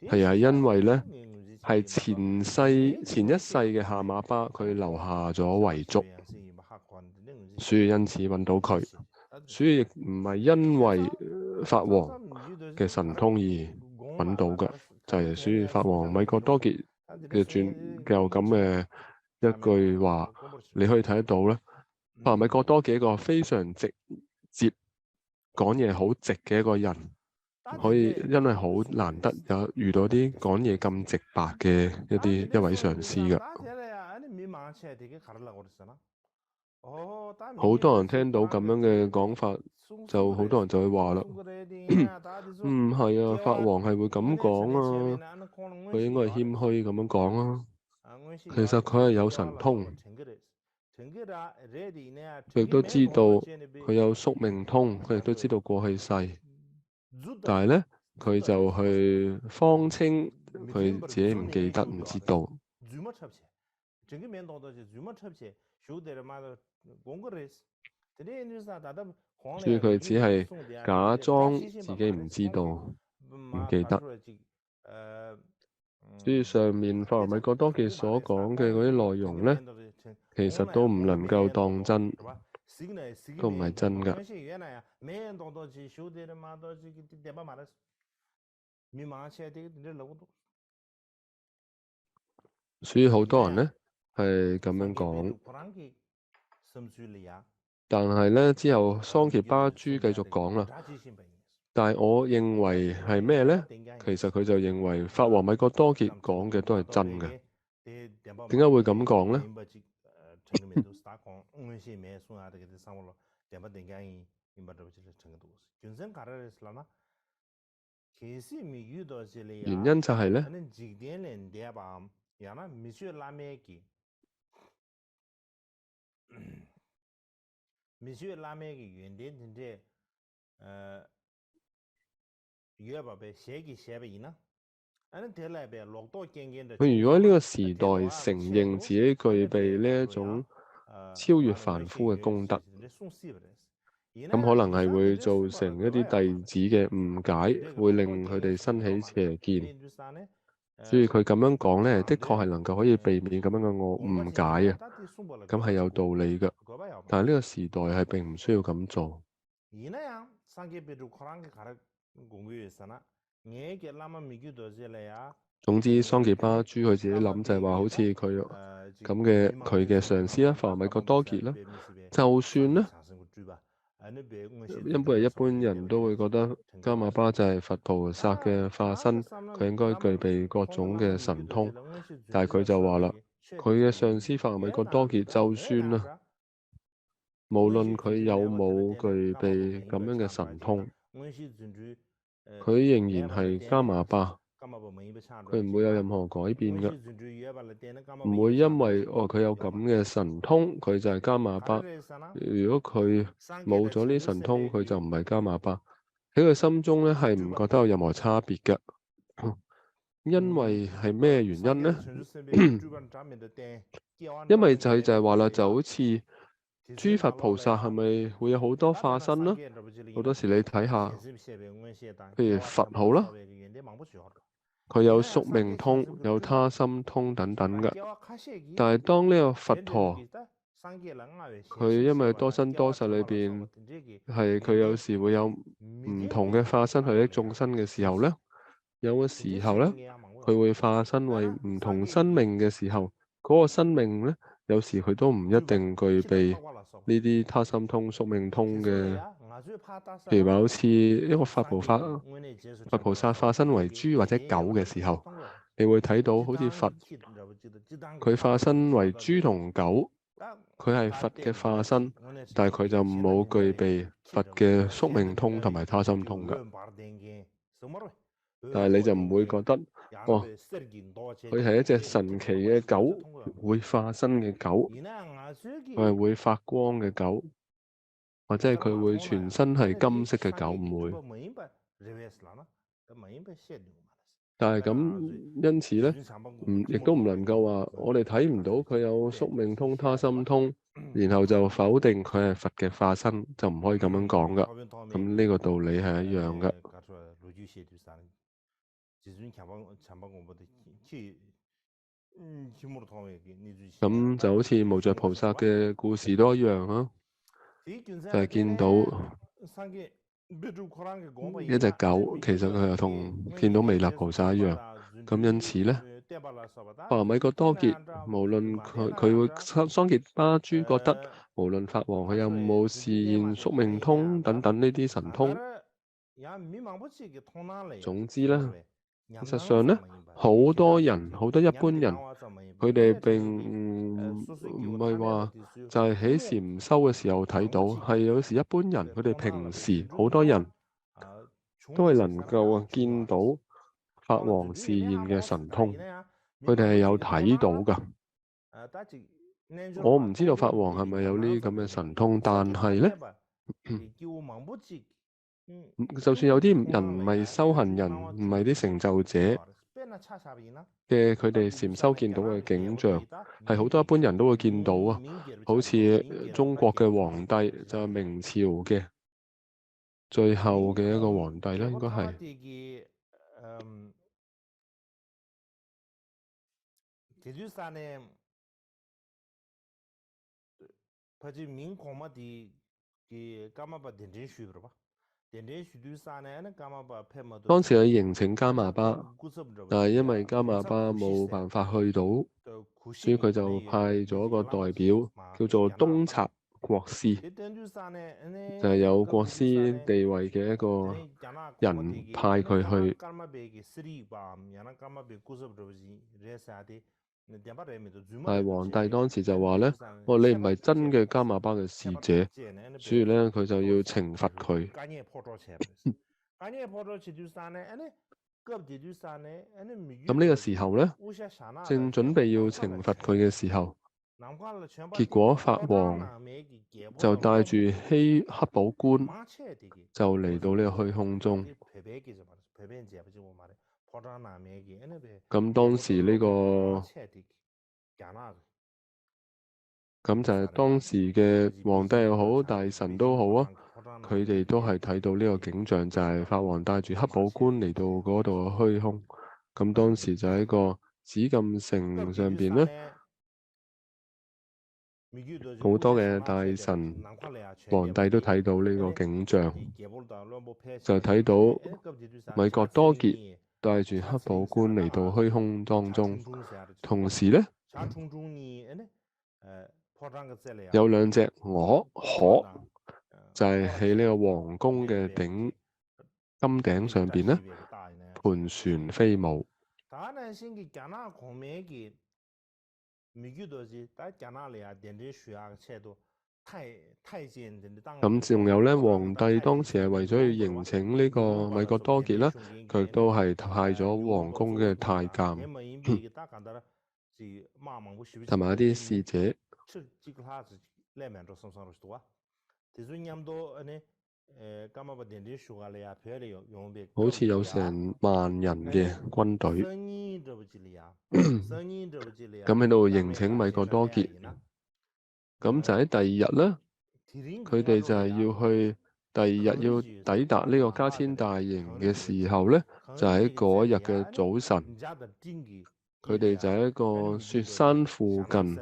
係因為咧係前一世嘅夏瑪巴佢留下咗遺囑，所以因此揾到佢。所以亦唔係因為法王嘅神通而揾到嘅，就係所以法王米格多傑嘅有咁嘅一句話，你可以睇得到咧。法王米格多傑一個非常直接講嘢好直嘅一個人，可以因為好難得有遇到啲講嘢咁直白嘅一位上師嘅。好多人聽到咁樣嘅講法，就好多人就會話啦，唔係啊，法王係會咁講啊，佢應該係謙虛咁樣講啊。其實佢係有神通，佢亦都知道佢有宿命通，佢亦都知道過去世，但係咧佢就去謊稱佢自己唔記得唔知道。所以佢只係假裝自己唔知道、唔記得。所以上面法王米格多傑所講嘅嗰啲內容咧，其實都唔能夠當真，都唔係真㗎。所以好多人咧係咁樣講。但係咧，之後桑傑巴珠繼續講啦。但係我認為係咩咧？其實佢就認為法王米格多傑講嘅都係真嘅。點解會咁講咧？原因就係咧。佢如果呢個時代承認自己具備呢一種超越凡夫嘅功德，咁可能係會造成一啲弟子嘅誤解，會令佢哋生起邪見。所以佢咁樣講咧，的確係能夠可以避免咁樣嘅誤解啊。咁係有道理㗎。但係呢個時代係並唔需要咁做。總之，桑傑巴豬佢自己諗就係話，好似佢嘅上司啦，法米覺多傑啦，就算咧，一般人都會覺得加馬巴就係佛菩薩嘅化身，佢應該具備各種嘅神通，但係佢就話啦，佢嘅上司法米覺多傑就算啦，無論佢有冇具備咁樣嘅神通，佢仍然係加馬巴。佢唔會有任何改變嘅，唔會因為佢有咁嘅神通，佢就係加馬巴。如果佢冇咗呢神通，佢就唔係加馬巴。喺佢心中咧係唔覺得有任何差別嘅，因為係咩原因呢？因為就係話啦，就好似諸佛菩薩係咪會有好多化身呢？好多時你睇下，譬如佛好啦。佢有宿命通、有他心通等等嘅，但係當呢個佛陀，佢因為多生多世裏邊係佢有時會有唔同嘅化身去益眾生嘅時候咧，有個時候咧，佢會化身為唔同生命嘅時候，嗰個生命咧，有時佢都唔一定具備呢啲他心通、宿命通嘅。譬如話好似一個佛菩薩化身為豬或者狗嘅時候，你會睇到好似佛，佢化身為豬同狗，佢係佛嘅化身，但係佢就冇具備佛嘅宿命通同埋他心通㗎。但係你就唔會覺得，佢係一隻神奇嘅狗，會化身嘅狗，佢係會發光嘅狗。或者係佢會全身係金色嘅狗，唔會。但係咁，因此咧，亦都唔能夠話我哋睇唔到佢有宿命通、他心通，然後就否定佢係佛嘅化身，就唔可以咁樣講噶。咁呢個道理係一樣噶。咁就好似無著菩薩嘅故事都一樣啊。就係見到一隻狗，其實佢又同見到彌勒菩薩一樣。咁因此咧，法米覺多傑無論佢會桑傑巴豬覺得，無論法王佢有冇示現宿命通等等呢啲神通，總之咧，事實上咧，好多人好多一般人，佢哋並唔係話就係喺禪修嘅時候睇到，係有時一般人佢哋平時好多人都係能夠見到法王示現嘅神通，佢哋係有睇到㗎。我唔知道法王係咪有呢咁嘅神通，但係咧，就算有啲人唔係修行人，唔係啲成就者嘅，佢哋禪修見到嘅景象，係好多一般人都會見到啊。好似中國嘅皇帝，就係明朝嘅最後嘅一個皇帝啦，應該係。當時佢迎請加馬巴，但係因為加馬巴冇辦法去到，所以佢就派咗一個代表叫做東察國師，就係有國師地位嘅一個人派佢去。但係皇帝當時就話咧：你唔係真嘅加馬巴嘅使者，所以咧佢就要懲罰佢。咁呢個時候咧，正準備要懲罰佢嘅時候，結果法王就帶住黑寶冠就嚟到呢個虛空中。咁當時呢個咁就係當時嘅皇帝又好，大臣都好啊，佢哋都係睇到呢個景象，就係法王帶住黑寶冠嚟到嗰度嘅虛空。咁當時就喺個紫禁城上邊咧，好多嘅大臣、皇帝都睇到呢個景象，就睇到米各多傑帶住黑寶冠嚟到虛空當中，同時呢，有兩隻鵝就係喺呢個皇宮嘅金頂上邊呢，盤旋飛舞。咁仲有咧，皇帝當時係為咗要迎請呢個米各多傑啦，佢亦都係派咗皇宮嘅太監同埋一啲使者，好似有成萬人嘅軍隊，咁喺度迎請米各多傑。咁就喺第二日咧，佢哋就係要去第二日要抵達呢個加千大營嘅時候咧，就喺嗰一日嘅早晨，佢哋就喺一個雪山附近，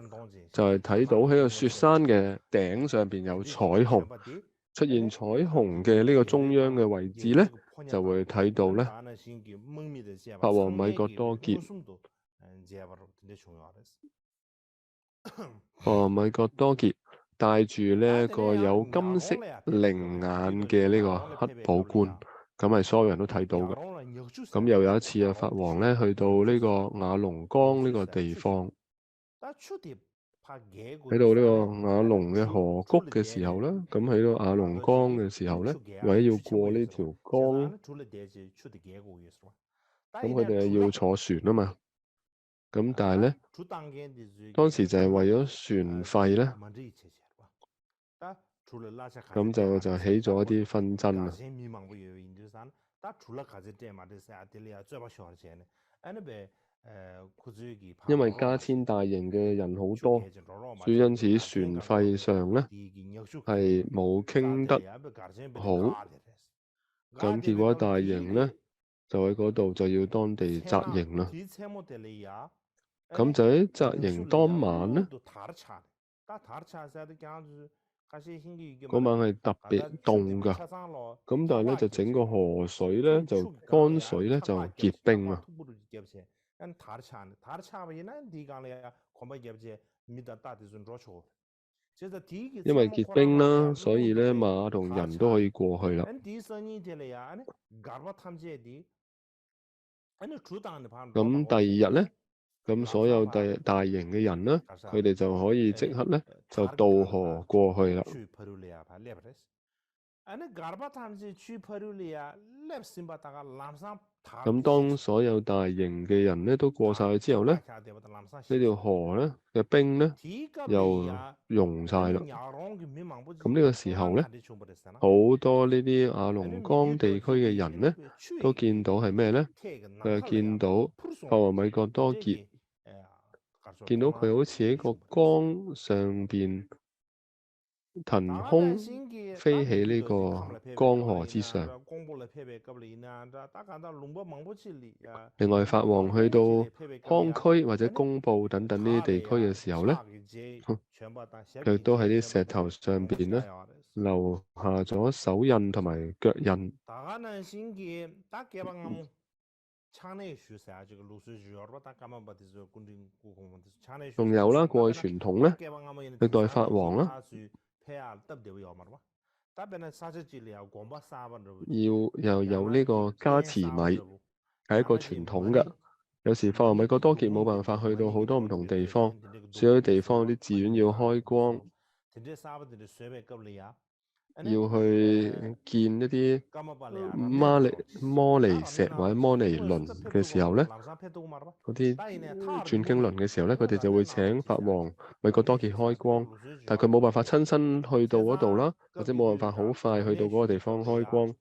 就係睇到喺個雪山嘅頂上邊有彩虹，出現彩虹嘅呢個中央嘅位置咧，就會睇到咧法王米各多傑。米各多傑帶住呢個有金色靈眼嘅呢個黑寶冠，咁係所有人都睇到嘅。咁又有一次啊，法王咧去到呢個雅龍江呢個地方，喺到呢個雅龍嘅河谷嘅時候咧，咁喺到雅龍江嘅時候咧，為咗要過呢條江，咁佢哋係要坐船啊嘛。咁但係咧，當時就係為咗船費咧，咁就起咗一啲紛爭啊。因為加千大營嘅人好多，所以因此船費上咧係冇傾得好。咁結果大營咧就喺嗰度就要當地紮營啦。咁就喺紮營當晚咧，嗰晚係特別凍㗎。咁但係咧就整個河水咧就乾水咧就結冰啊。因為結冰啦，所以咧馬同人都可以過去啦。咁第二日咧，咁所有大營嘅人咧，佢哋就可以即刻咧就渡河過去啦。咁當所有大營嘅人咧都過晒去之後咧，呢條河咧嘅冰咧又溶晒啦。咁呢個時候咧，好多呢啲雅龍江地區嘅人咧都見到係咩咧？佢係見到法王米各多傑，見到佢好似喺個江上邊騰空飛起呢個江河之上。另外，法王去到康區或者公布等等呢啲地區嘅時候咧，佢都喺啲石頭上邊咧留下咗手印同埋腳印。仲有啦，過去傳統咧，歷代法王啦，又有呢個加持米，係一個傳統㗎。有時法王米各多傑冇辦法去到好多唔同地方，所以有啲地方啲寺院要開光，要去見一啲摩尼石或者摩尼輪嘅時候咧，嗰啲轉經輪嘅時候咧，佢哋就會請法王米各多傑開光，但係佢冇辦法親身去到嗰度啦，或者冇辦法好快去到嗰個地方開光，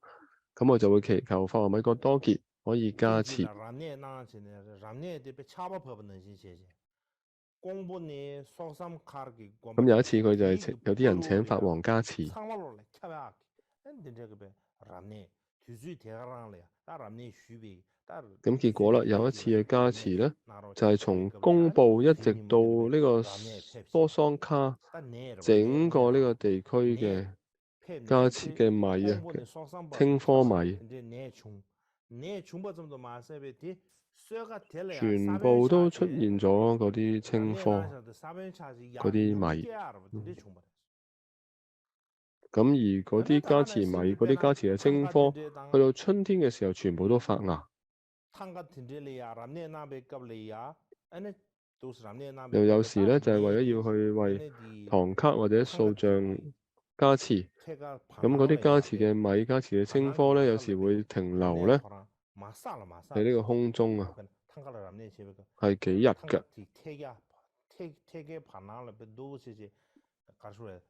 咁我就會祈求法王米各多傑可以加持。咁有一次佢就係有啲人請法王加持，咁結果啦，有一次嘅加持咧，就係從公布一直到呢個梭桑卡整個呢個地區嘅加持嘅米啊，青稞米，全部都出現咗嗰啲青稞嗰啲米。咁而嗰啲加持米、嗰啲加持嘅青稞，去到春天嘅時候，全部都發芽。又有時咧，就係為咗要去為唐卡或者塑像加持，咁嗰啲加持嘅米、加持嘅青稞咧，有時會停留咧喺呢個空中啊，係幾日嘅，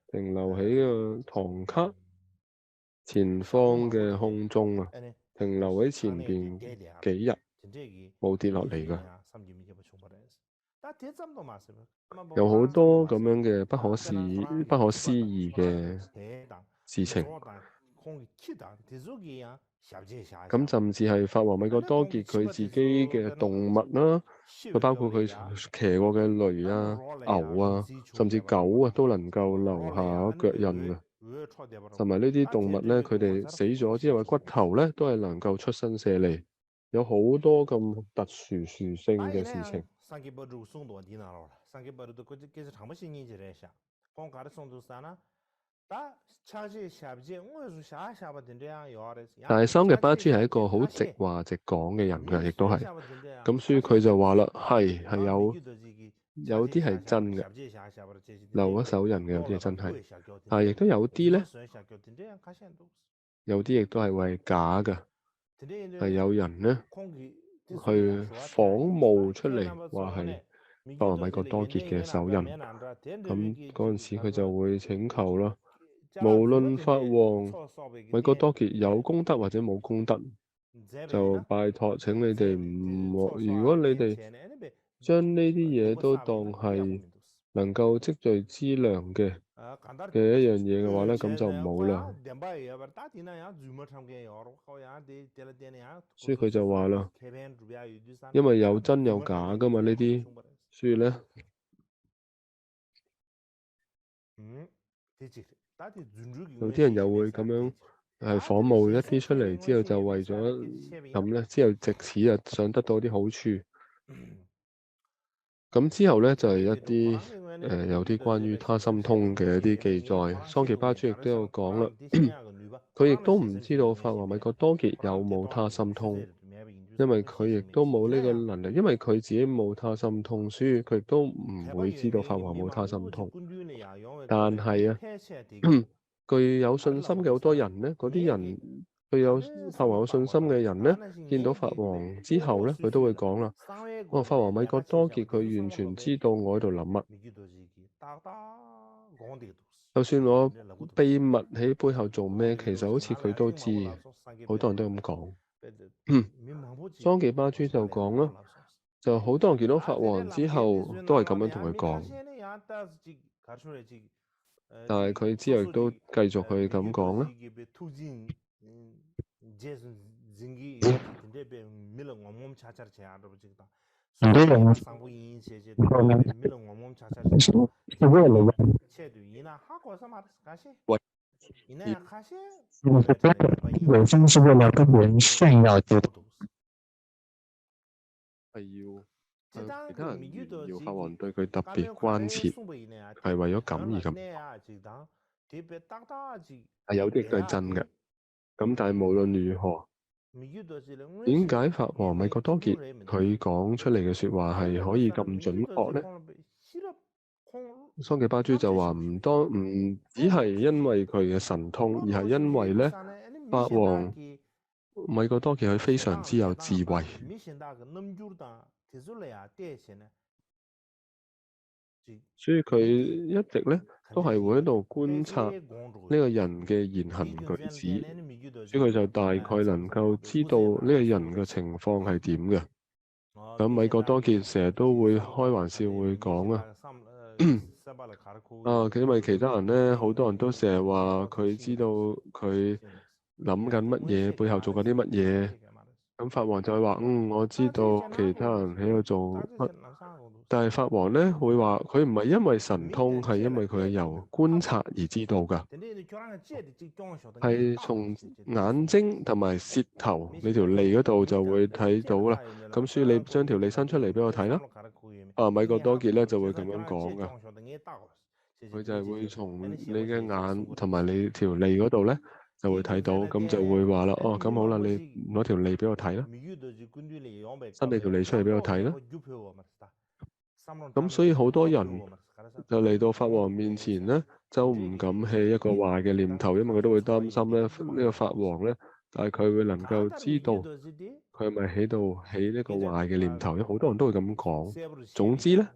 停留喺個唐卡前方嘅空中啊，停留喺前邊幾日，冇跌落嚟㗎。有好多咁樣嘅不可思議嘅事情。咁甚至係法王米覺多傑佢自己嘅動物啦，佢包括佢騎過嘅驢啊、牛啊，甚至狗啊，都能夠留下腳印嘅。同埋呢啲動物咧，佢哋死咗之後嘅骨頭咧，都係能夠出生舍利，有好多咁特殊殊性嘅事情。但係桑嘅巴珠係一個好直話直講嘅人㗎，亦都係。咁所以佢就話啦，係有啲係真嘅，留咗手印嘅有啲係真係，但係亦都有啲咧，有啲亦都係為假㗎，係有人咧去仿冒出嚟話係法王米覺多傑嘅手印。咁嗰陣時佢就會請求啦。無論法王米覺多傑有功德或者冇功德，就拜託請你哋唔好，如果你哋將呢啲嘢都當係能夠積聚資糧嘅一樣嘢嘅話咧，咁就唔好啦。所以佢就話啦，因為有真有假噶嘛呢啲，所以咧。有啲人又會咁樣仿冒一啲出嚟，之後就為咗咁咧，之後藉此就想得到啲好處。咁之後咧就係一啲有啲關於他心通嘅一啲記載，桑奇巴珠亦都有講啦。佢亦都唔知道法王米覺多傑有冇他心通，因為佢亦都冇呢個能力，因為佢自己冇他心通，所以佢亦都唔會知道法王冇他心通。但係啊，具有信心嘅好多人咧，嗰啲人具有法王有信心嘅人咧，見到法王之後咧，佢都會講啦：法王米覺多傑佢完全知道我喺度諗乜，就算我秘密喺背後做咩，其實好似佢都知。好多人都咁講。桑奇巴珠就講啦，就好多人見到法王之後都係咁樣同佢講。但係佢之後亦都繼續去咁講啦。很多人說呢，是為了讓有心是為了跟別人炫耀覺得係要其他人炫耀法王對佢特別關切，係為咗咁而咁。係有啲亦都係真嘅。咁但係無論如何，點解法王米覺多傑佢講出嚟嘅説話係可以咁準確咧？桑奇巴珠就話唔只係因為佢嘅神通，而係因為咧法王米覺多傑佢非常之有智慧。所以佢一直咧都係會喺度觀察呢個人嘅言行舉止，所以佢就大概能夠知道呢個人嘅情況係點嘅。咁米覺多傑成日都會開玩笑會講啊，因為其他人咧好多人都成日話佢知道佢諗緊乜嘢，背後做緊啲乜嘢。咁法王就會話：我知道其他人喺度做乜。但係法王咧會話佢唔係因為神通，係因為佢係由觀察而知道㗎，係從眼睛同埋舌頭你條脷嗰度就會睇到啦。咁所以你將條脷伸出嚟俾我睇啦。米國多傑咧就會咁樣講㗎，佢就係會從你嘅眼同埋你條脷嗰度咧就會睇到，咁就會話啦。咁好啦，你攞條脷俾我睇啦，伸你條脷出嚟俾我睇啦。咁所以好多人就嚟到法王面前咧，就唔敢起一個壞嘅念頭，因為佢都會擔心咧呢個法王咧，但係佢會能夠知道佢係咪喺度起呢個壞嘅念頭，因為好多人都會咁講。總之咧，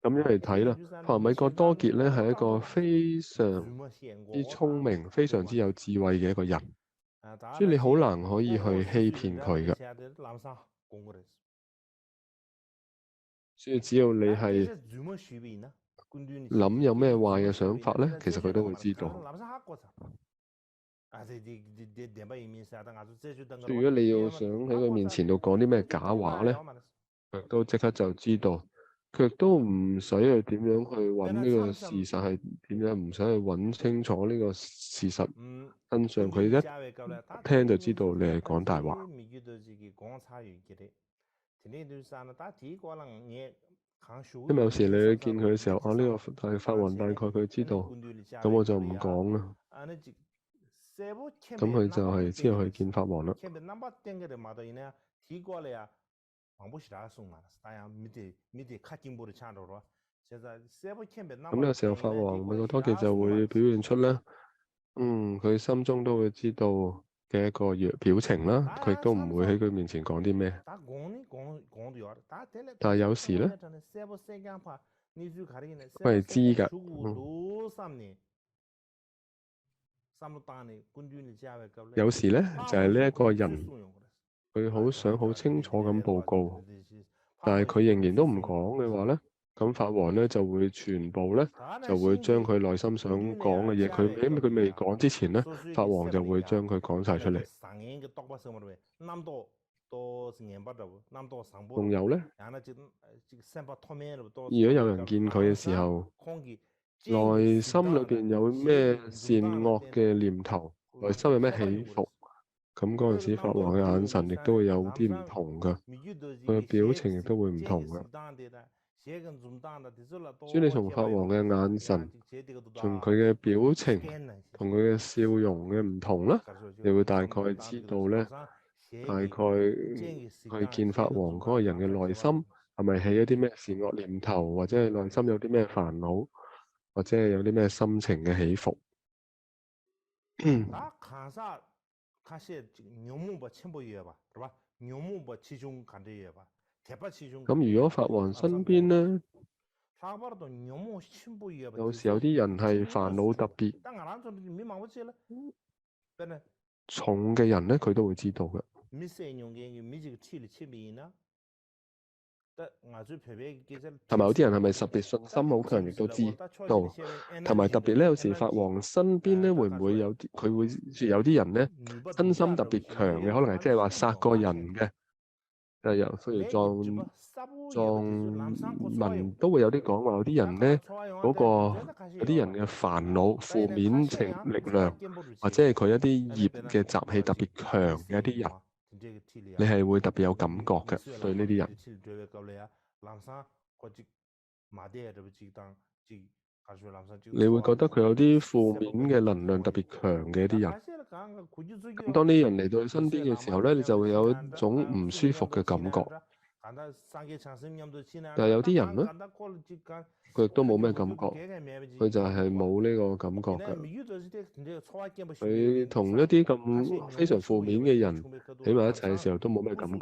咁樣嚟睇啦，法王米國多傑咧係一個非常之聰明、非常之有智慧嘅一個人，所以你好難可以去欺騙佢嘅。所以只要你係諗有咩壞嘅想法咧，其實佢都會知道。所以如果你要想喺佢面前度講啲咩假話咧，佢都即刻就知道。佢亦都唔使去點樣去揾呢個事實係點樣，唔使去揾清楚呢個事實真相，佢一聽就知道你係講大話。因為有時你去見佢嘅時候，呢個係法王，大概佢知道，咁我就唔講啦。咁佢就係之後去見法王啦。咁呢個時候，法王米國多傑就會表現出咧，佢心中都會知道嘅一個表情啦。佢亦都唔會喺佢面前講啲咩。但係有時咧，佢係知㗎。有時咧就係呢一個人，佢好想好清楚咁報告，但係佢仍然都唔講嘅話咧，咁法王咧就會全部咧就會將佢內心想講嘅嘢，因為佢未講之前咧，法王就會將佢講晒出嚟。仲有咧，如果有人見佢嘅時候，內心裏邊有咩善惡嘅念頭，內心有咩起伏，咁嗰陣時法王嘅眼神亦都會有啲唔同㗎，佢嘅表情亦都會唔同㗎。所以你從法王嘅眼神，從佢嘅表情同佢嘅笑容嘅唔同啦，你會大概知道咧，大概去見法王嗰個人嘅內心係咪起一啲咩善惡念頭，或者係內心有啲咩煩惱，或者係有啲咩心情嘅起伏。咁如果法王身邊咧，有時有啲人係煩惱特別重嘅人咧，佢都會知道嘅。同埋有啲人係咪特別信心好強，亦都知道。同埋特別咧，有時法王身邊咧會唔會有啲，佢會有啲人咧身心特別強嘅，可能係即係話殺過人嘅。有譬如藏民都會有啲講話，有啲人咧有啲人嘅煩惱、負面情力量，或者係佢一啲業嘅習氣特別強嘅一啲人，你係會特別有感覺嘅對呢啲人。你會覺得佢有啲負面嘅能量特別強嘅一啲人。咁當呢啲人嚟到你身邊嘅時候咧，你就會有一種唔舒服嘅感覺。但係有啲人咧，佢亦都冇咩感覺，佢就係冇呢個感覺嘅。佢同一啲咁非常負面嘅人喺埋一齊嘅時候都冇咩感覺。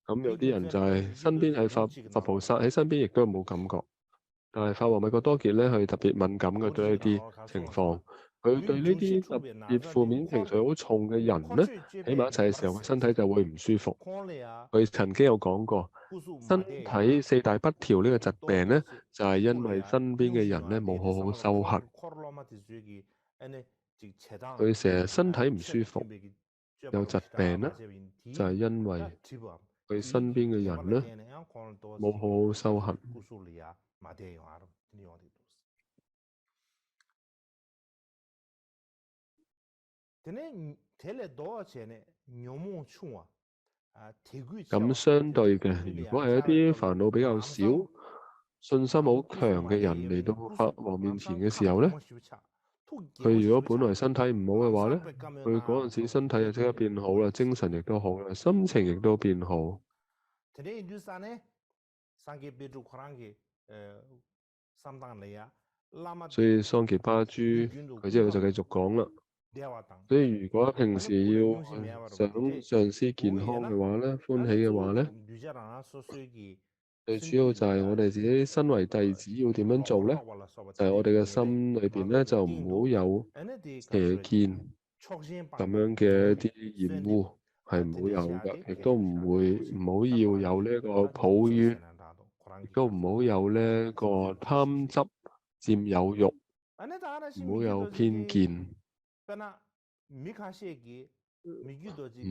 咁有啲人就係身邊係佛菩薩喺身邊，亦都冇感覺。但係法王米國多傑咧，佢特別敏感嘅對一啲情況，佢對呢啲特別負面情緒好重嘅人咧，喺埋一齊嘅時候，佢身體就會唔舒服。佢曾經有講過，身體4大不調呢個疾病咧，就係因為身邊嘅人咧冇好好修行，佢成日身體唔舒服，有疾病咧，就係因為佢身邊嘅人咧冇好好修行。咁相對嘅，如果係一啲煩惱比較少、信心好強嘅人嚟到法王面前嘅時候咧，佢如果本來身體唔好嘅話咧，佢嗰陣時身體就即刻變好啦，精神亦都好啦，心情亦都變好。所以桑傑巴珠佢之後就繼續講啦。所以如果平時要想上司健康嘅話咧，歡喜嘅話咧，最主要就係我哋自己身為弟子要點樣做咧？就係我哋嘅心裏邊咧就唔好有邪見咁樣嘅一啲厭惡，係唔好有㗎，亦都唔好要有呢個抱怨，亦都唔好有呢個貪執佔有欲，唔好有偏見。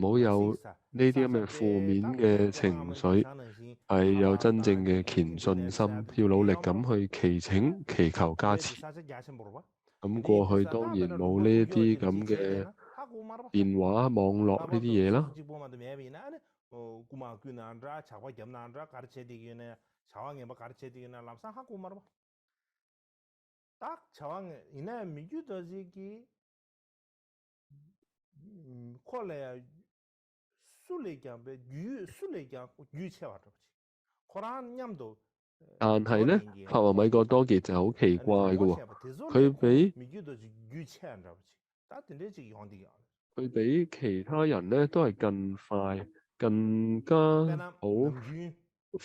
唔好有呢啲咁嘅負面嘅情緒，係有真正嘅虔信心，要努力咁去祈請、祈求加持。咁過去當然冇呢啲咁嘅電話、網絡呢啲嘢啦。但係咧，法王米國多傑就好奇怪嘅喎，佢比其他人咧都係更快、更加好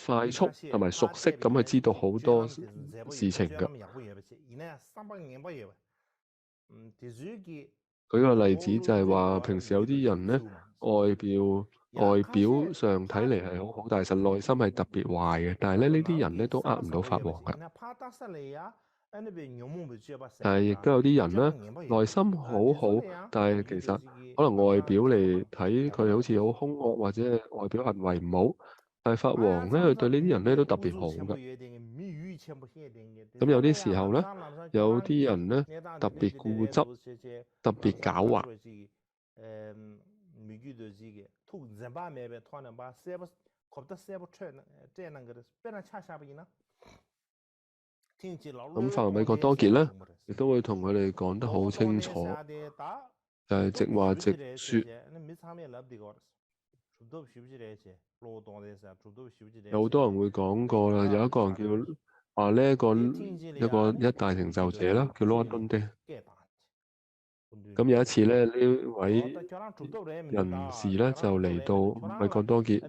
快速同埋熟悉咁去知道好多事情㗎。舉個例子就係話，平時有啲人咧外表上睇嚟係好好，但係實內心係特別壞嘅。但係咧呢啲人咧都呃唔到法王㗎。但係亦都有啲人咧內心好好，但係其實可能外表嚟睇佢好似好兇惡或者外表行為唔好，但係法王咧佢對呢啲人咧都特別好㗎。咁有啲時候咧，有啲人咧特別固執、特別狡猾。咁法王米國多傑咧，亦都會同佢哋講得好清楚，就係直話直説。有好多人會講過啦，有一個人叫話呢一個一大成就者啦，叫羅敦爹。咁有一次咧，呢位人士咧就嚟到米國多傑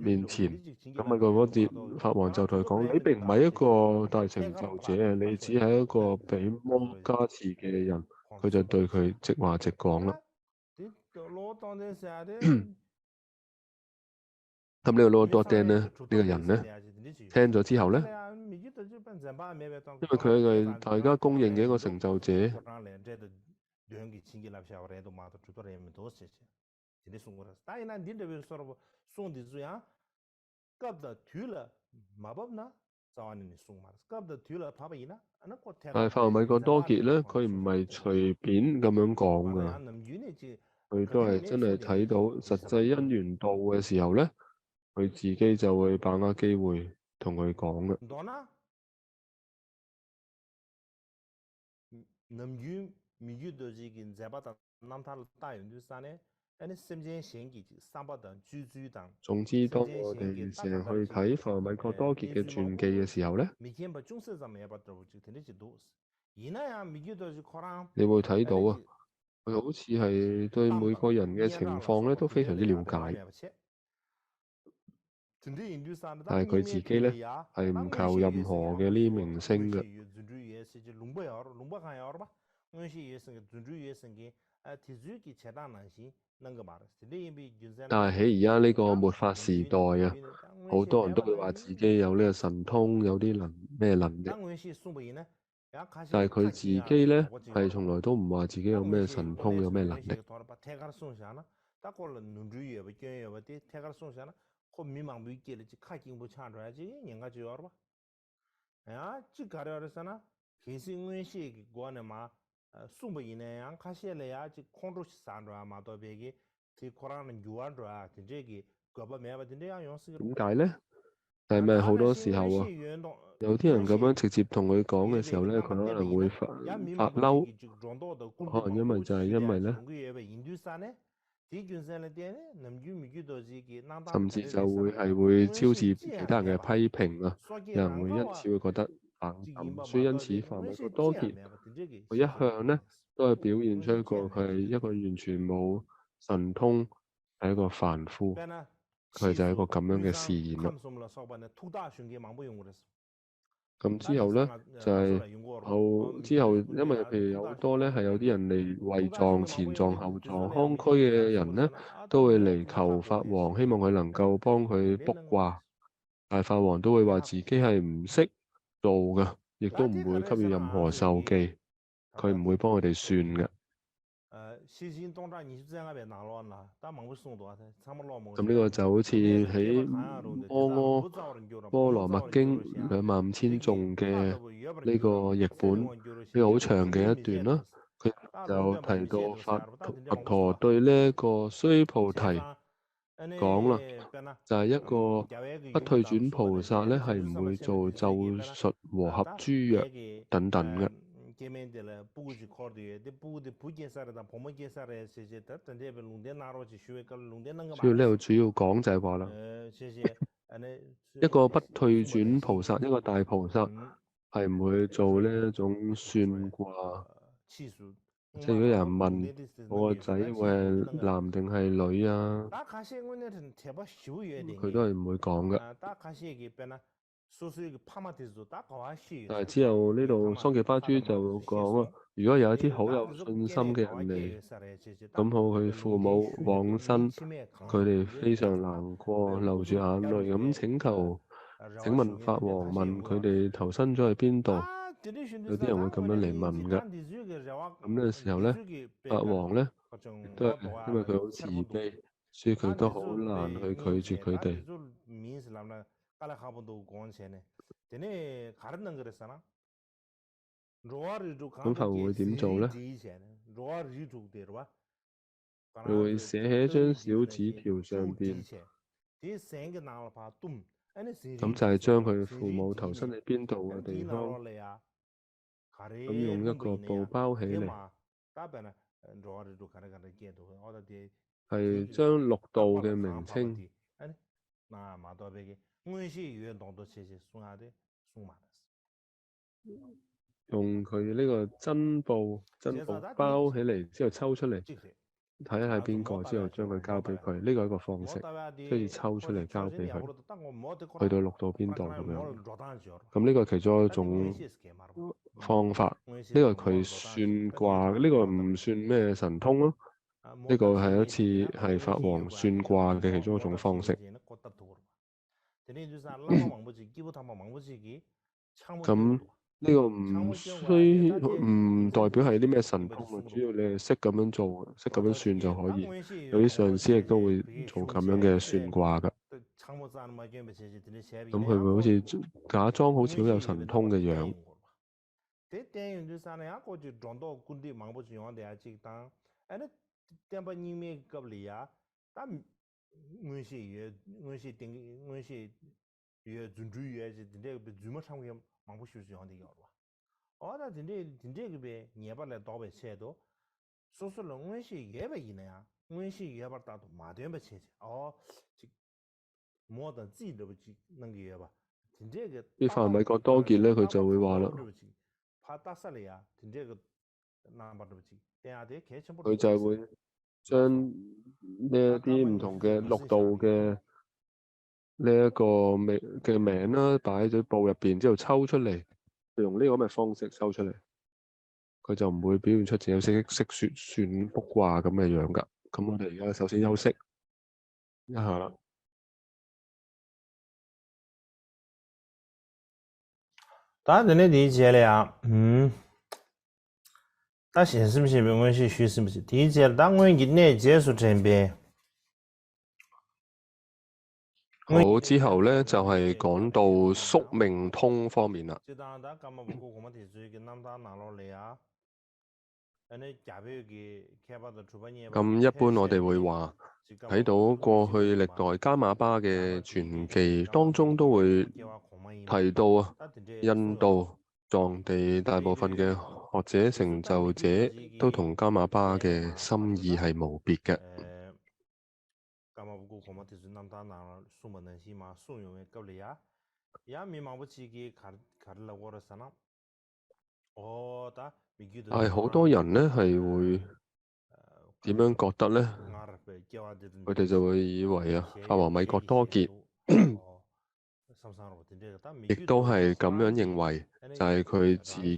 面前，咁米國多傑法王就同佢講：你並唔係一個大成就者，你只係一個俾魔加持嘅人。佢就對佢直話直講啦。咁呢個羅多爹咧，呢個人咧聽咗之後咧，因為佢係一個大家公認嘅一個成就者。但係法王米國多傑咧，佢唔係隨便咁樣講㗎，佢都係真係睇到實際因緣到嘅時候咧，佢自己就會把握機會同佢講嘅。總之，當我哋成日去睇法王米國多傑嘅傳記嘅時候咧，你會睇到啊，佢好似係對每個人嘅情況咧都非常之了解。但係佢自己咧係唔求任何嘅呢啲明星嘅。但係喺而家呢個末法時代啊，好多人都會話自己有呢個神通，有啲咩能力，但係佢自己咧係從來都唔話自己有咩神通，有咩能力。點解咧？係咪好多時候啊，有啲人咁樣直接同佢講嘅時候咧，佢可能會發嬲，可能因為就係因為咧，甚至就會招致其他人嘅批評啊，有人會因此會覺得反感，所以因此范米哥多傑佢一向咧都係表現出一個佢係一個完全冇神通，係一個凡夫。佢就係一個咁樣嘅示現啦。咁之後咧就係之後，因為譬如有好多咧係有啲人嚟胃臟、前臟、後臟腔區嘅人咧，都會嚟求法王，希望佢能夠幫佢卜卦。但係法王都會話自己係唔識做嘅，亦都唔會給予任何授記，佢唔會幫佢哋算嘅。咁呢個就好似喺《摩羅麥經》25000頌嘅呢個譯本，呢個好長嘅一段啦。佢就提到佛陀對呢一個須菩提講啦，就係一個不退轉菩薩咧，係唔會做咒術和合諸藥等等嘅。所以呢度主要講就係話啦，一個不退轉菩薩，一個大菩薩係唔會做呢一種算卦。即係如果有人問我個仔會係男定係女啊，佢都係唔會講嘅。但係之後呢度桑傑巴珠就講啊，如果有一啲好有信心嘅人嚟，咁好佢父母往生，佢哋非常難過，流住眼淚咁請求。請問法王問佢哋投身咗去邊度？有啲人會咁樣嚟問㗎。咁呢個時候咧，法王咧亦都係因為佢好慈悲，所以佢都好難去拒絕佢哋。咁法王會點做咧？佢會寫喺一張小紙條上邊，咁就係將佢父母投身喺邊度嘅地方，咁用一個布包起嚟，係將六道嘅名稱。用佢呢個真布包起嚟之後抽出嚟，睇下邊個之後將佢交俾佢，呢個係一個方式，即係抽出嚟交俾佢，去到六道邊度咁樣。咁呢個其中一種方法，呢個佢算卦，呢個唔算咩神通咯，呢個係一次係法王算卦嘅其中一種方式。咁呢個唔代表係啲咩神通啊，主要你係識咁樣做，識咁樣算就可以。有啲上師亦都會做咁樣嘅算卦㗎。咁佢會好似假裝好似好有神通嘅樣。啲范米哥多傑咧，佢就會話啦，佢就係會將呢一啲唔同嘅六道嘅呢一個名啦，擺喺布入邊之後抽出嚟，用呢個咁嘅方式抽出嚟。佢就唔會表現出自己識說算卜卦咁嘅樣㗎。咁我哋而家首先休息一下啦。大家能理解了呀？大顯示唔係關係，虛實唔係。理解了，但我今日結束這邊。好，之後咧就係講到宿命通方面啦。咁一般我哋會話睇到過去歷代加瑪巴嘅傳記當中都會提到啊，印度、藏地大部分嘅學者成就者都同加瑪巴嘅心意係無別嘅。但係好多人呢係會點樣覺得呢？佢哋就會以為啊，法王米覺多傑亦都係咁樣認為，就係佢自己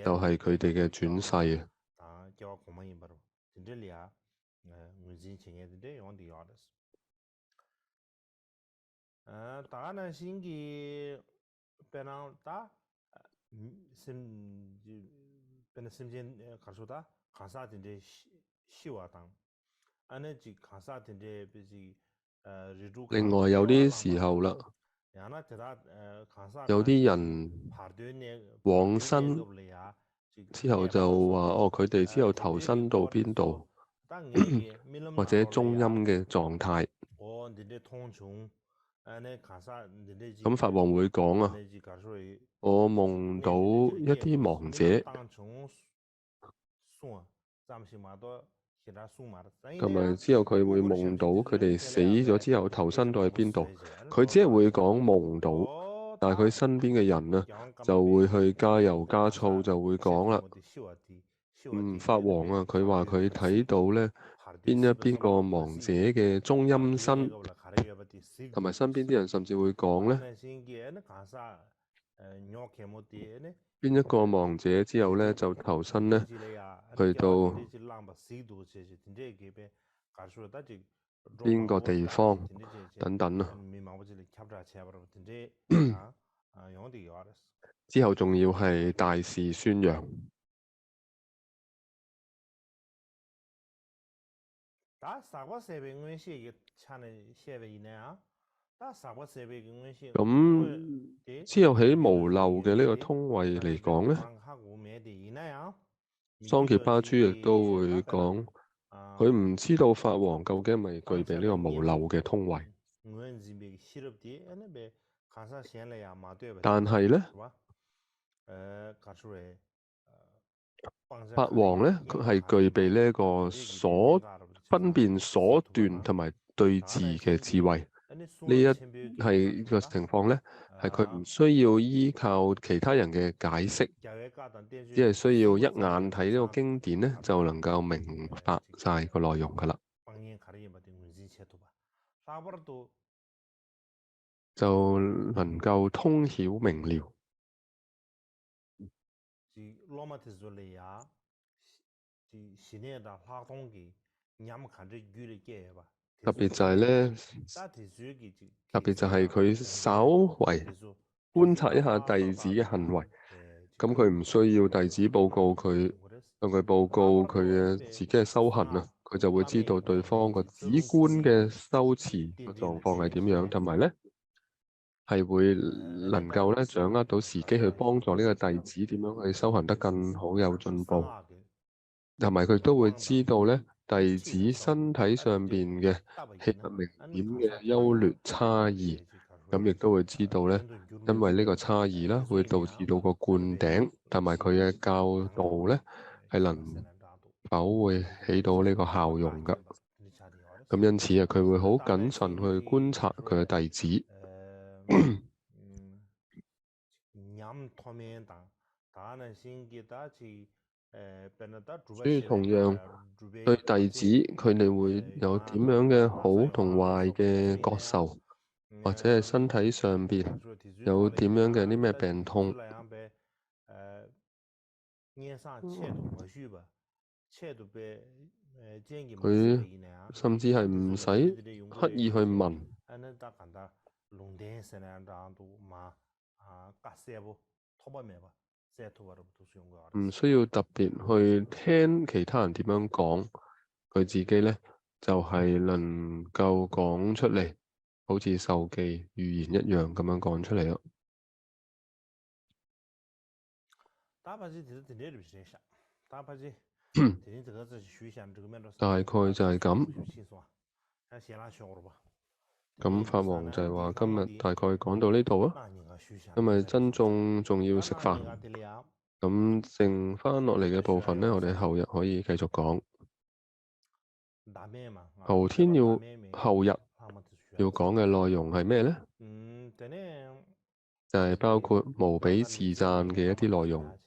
就係佢哋嘅轉世啊。另外有啲時候啦，有啲人往生之後就話哦，佢哋之後投身到邊度，或者中陰嘅狀態。咁法王會講啊，我夢到一啲亡者，同埋之後佢會夢到佢哋死咗之後投身到去邊度。佢只係會講夢到，但係佢身邊嘅人呢就會去加油加醋，就會講啦。法王啊，佢話佢睇到呢邊個亡者嘅中陰身，同埋身邊啲人甚至會講呢，邊一個亡者之後呢就投身呢去到邊個地方等等啊。之後仲要係大肆宣揚。咁之後喺無漏嘅呢個通位嚟講呢，桑傑巴珠亦都會講，佢唔知道法王究竟係咪具備呢個無漏嘅通位。但係呢，法王呢，佢係具備呢一個分辨所斷同埋對治嘅智慧。呢一係個情況呢，係佢唔需要依靠其他人嘅解釋，只係需要一眼睇呢個經典呢，就能夠明白晒個內容噶啦，就能夠通曉明了。特別就係呢，特別就係佢稍為觀察一下弟子嘅行為，咁佢唔需要弟子報告佢，向佢報告佢嘅自己嘅修行啊，佢就會知道對方個止觀嘅修持個狀況係點樣，同埋呢係會能夠呢掌握到時機去幫助呢個弟子點樣去修行得更好，有進步，同埋佢都會知道呢弟子身體上邊嘅氣脈明點嘅優劣差異，咁亦都會知道呢，因為呢個差異啦，會導致到個灌頂，同埋佢嘅教導呢係能否會起到呢個效用㗎。咁因此啊，佢會好謹慎去觀察佢嘅弟子。所以同樣對弟子，佢哋會有點樣嘅好同壞嘅覺受，或者係身體上邊有點樣嘅啲咩病痛，佢甚至係唔使刻意去問。唔需要特別去聽其他人點樣講，佢自己咧就係能夠講出嚟，好似授記預言一樣咁樣講出嚟咯。大概就係咁。咁法王就係話今日大概講到呢度啊，因為真宗仲要食飯，咁剩翻落嚟嘅部分咧，我哋後日可以繼續講。後日要講嘅內容係咩咧？就係包括無比自讚嘅一啲內容。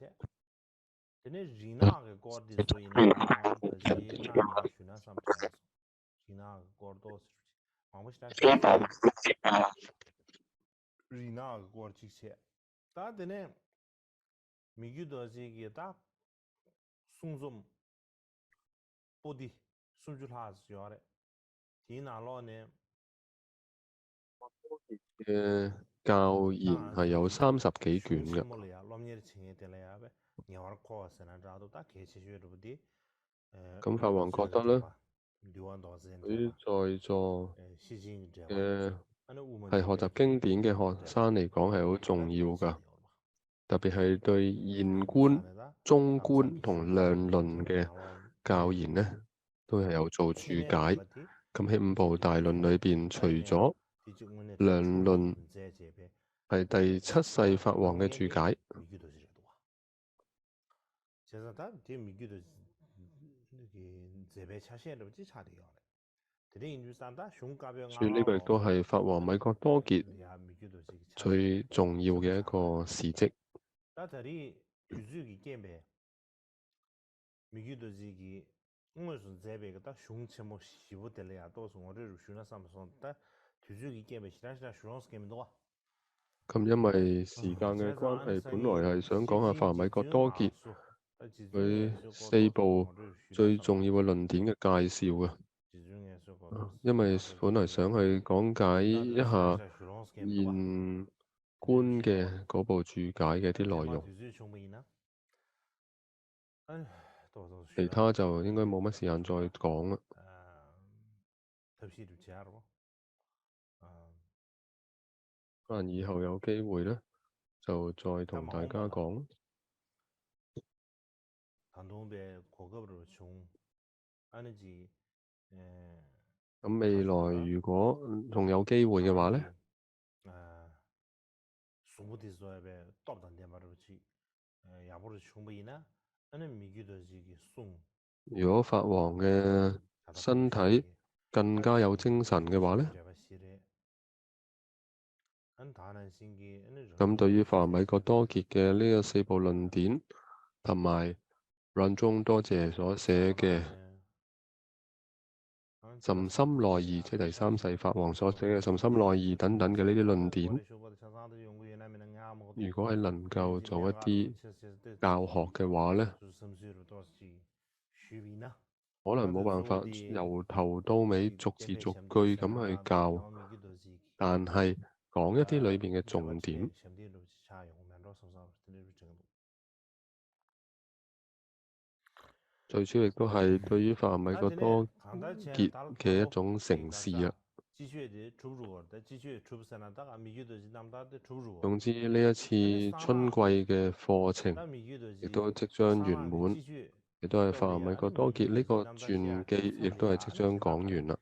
嘅教言係有30幾卷嘅。咁法王覺得咧，對在座嘅係學習經典嘅學生嚟講係好重要㗎，特別係對現觀、中觀同量論嘅教言咧，都係有做注解。咁喺5部大論裏邊，除咗量論係第7世法王嘅注解。所以呢個亦都係法王米覺多傑最重要嘅一個事蹟。咁因為時間嘅關係，本來係想講下法王米覺多傑佢4部最重要嘅論點嘅介紹啊。因為本來想去講解一下現觀嘅嗰部注解嘅啲內容，其他就應該冇乜時間再講啦。可能以後有機會咧，就再同大家講。咁未來如果仲有機會嘅話咧，如果法王嘅身體更加有精神嘅話咧，咁對於法王米覺多傑嘅呢個4部論點，同埋論中多謝所寫嘅甚深內義，即係第3世法王所寫嘅甚深內義等等嘅呢啲論點，如果係能夠做一啲教學嘅話咧，可能冇辦法由頭到尾逐字逐句咁去教，但係講一啲裏邊嘅重點。最主要亦都係對於法王米覺多傑嘅一種承事啊。總之呢一次春季嘅課程亦都即將圓滿，亦都係法王米覺多傑呢個傳記亦都係即將講完啦。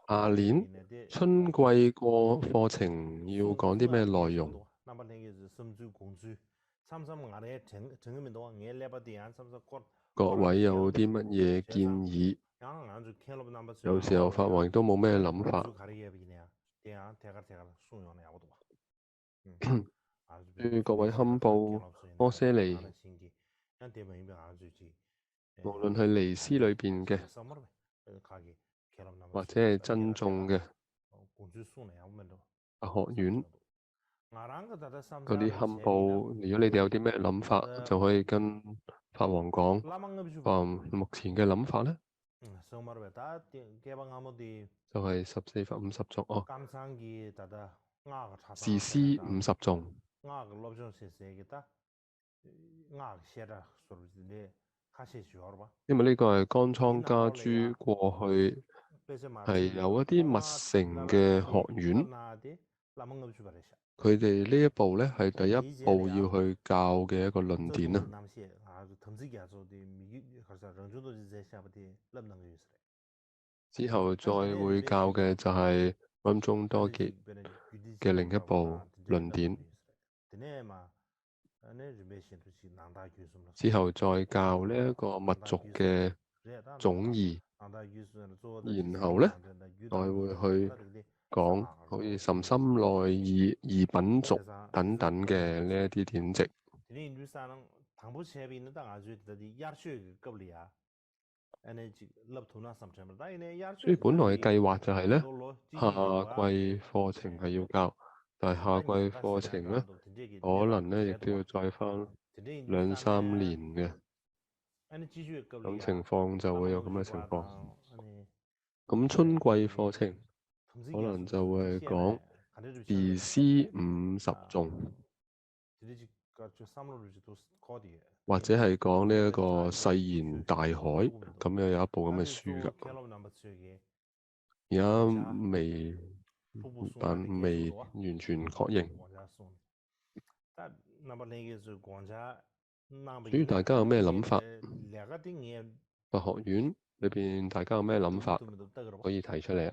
下年春季個課程要講啲咩內容？各位有啲乜嘢建議？有時候法王亦都冇咩諗法。祝各位堪布摩些利，無論係尼斯裏邊嘅，或者係真眾嘅法學院，嗰啲堪布，如果你哋有啲咩諗法，就可以跟法王講。法王目前嘅諗法咧，就係14罰50頌哦，士師50頌。因為呢個係乾倉家珠過去係有一啲密乘嘅學院，佢哋呢一步咧係第一步要去教嘅一個論點啦。之後再會教嘅就係溫中多傑嘅另一部論點。之後再教呢一個密族嘅總義，然後咧再會去講好似甚深內異二品族等等嘅呢一啲典籍。所以本來嘅計劃就係咧，夏季課程係要教，但係夏季課程咧可能咧亦都要再返2-3年嘅，咁情況就會有咁嘅情況。咁春季課程可能就會係講士師50頌，或者係講呢一個誓言大海，咁樣有一部咁嘅書㗎。而家未完全確認。至於大家有咩諗法？佛學院裏邊大家有咩諗法可以提出嚟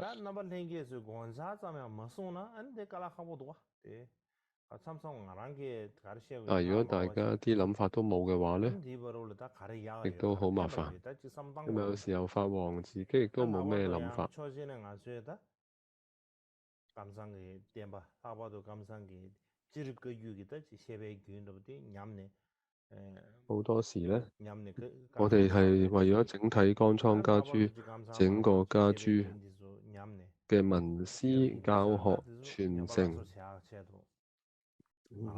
啊？如果大家啲諗法都冇嘅話咧，亦都好麻煩，因為有時候法王自己亦都冇咩諗法。好多時咧，我哋係為咗整體乾倉家珠，整個家珠嘅文思教學傳承，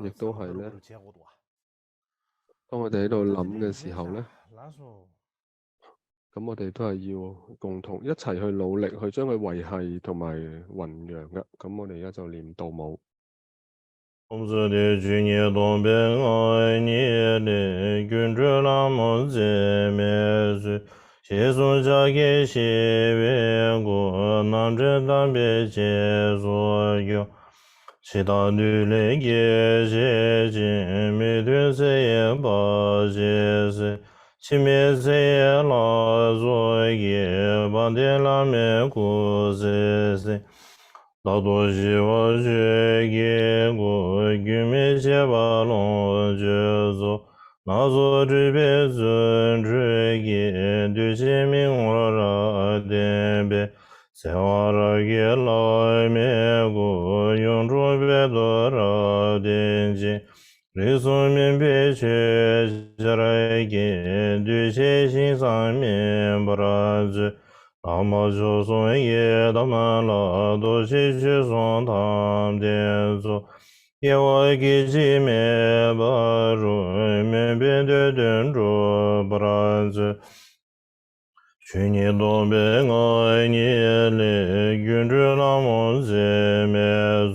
亦都係咧。當我哋喺度諗嘅時候咧，咁我哋都係要共同一齊去努力去將佢維繫同埋弘揚嘅。咁我哋而家就念道母。孔子的去年東北愛年的君主那麼姐妹是謝松家給謝為國南征南北接所有其他女人給謝姐妹對誰也不接是其面誰也拉作也幫的拉面故事是大多希望學給國居民寫把龍角奏那座這邊尊追給對其名我را點別在我را給來面國用着別多را點擊人所面別卻下來給對其心上面不然之那麼就算也他們了都去送他們點做也我給其面把入面別的點着不然之去年東北愛年裡君主那麼姐妹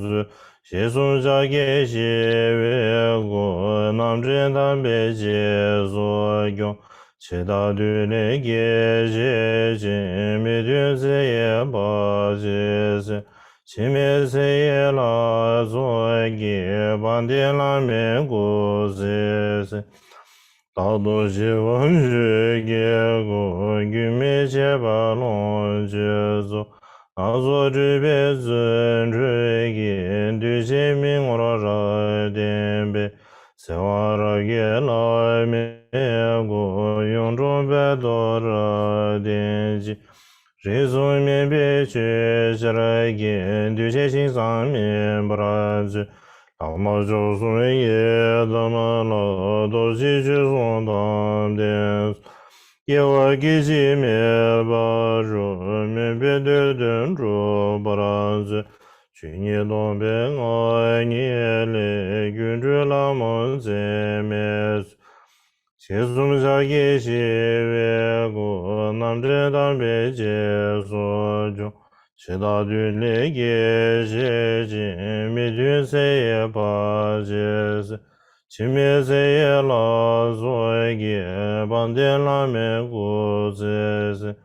是謝松家給謝為國南征南北接所用其他的人給謝姐妹對誰也不接是其面誰也拉作給幫的拉面故事是大多希望學給國居民寫把龍角奏那座這邊尊追給對其名我را點別在我را給來面國用着別多را點擊人所面別卻下來給對其心上面不然之那麼就算也他們了都去送他們點也我給其面把入面別的點着不然之去年东北爱年嘞，君主老门在面。谢松下给西为国，南镇当北接所中。七大队里给西进，灭军谁也不接是。前面谁也老做给，帮点拉面骨子是。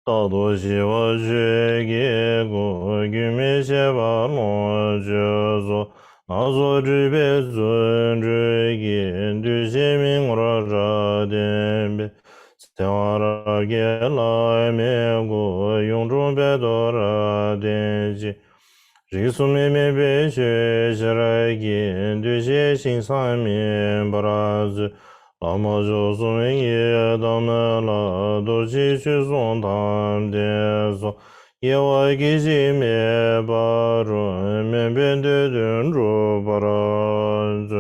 大多希望去给过，给没些把龙就做。那做准备尊追给，对些名我这点别。在我这给来美国，用准备多少点几。人数妹妹别学起来给，对些新上面不拉子。那么就是也到门了，都继续送他的说，也我给些面包准，面边的炖煮不拉子。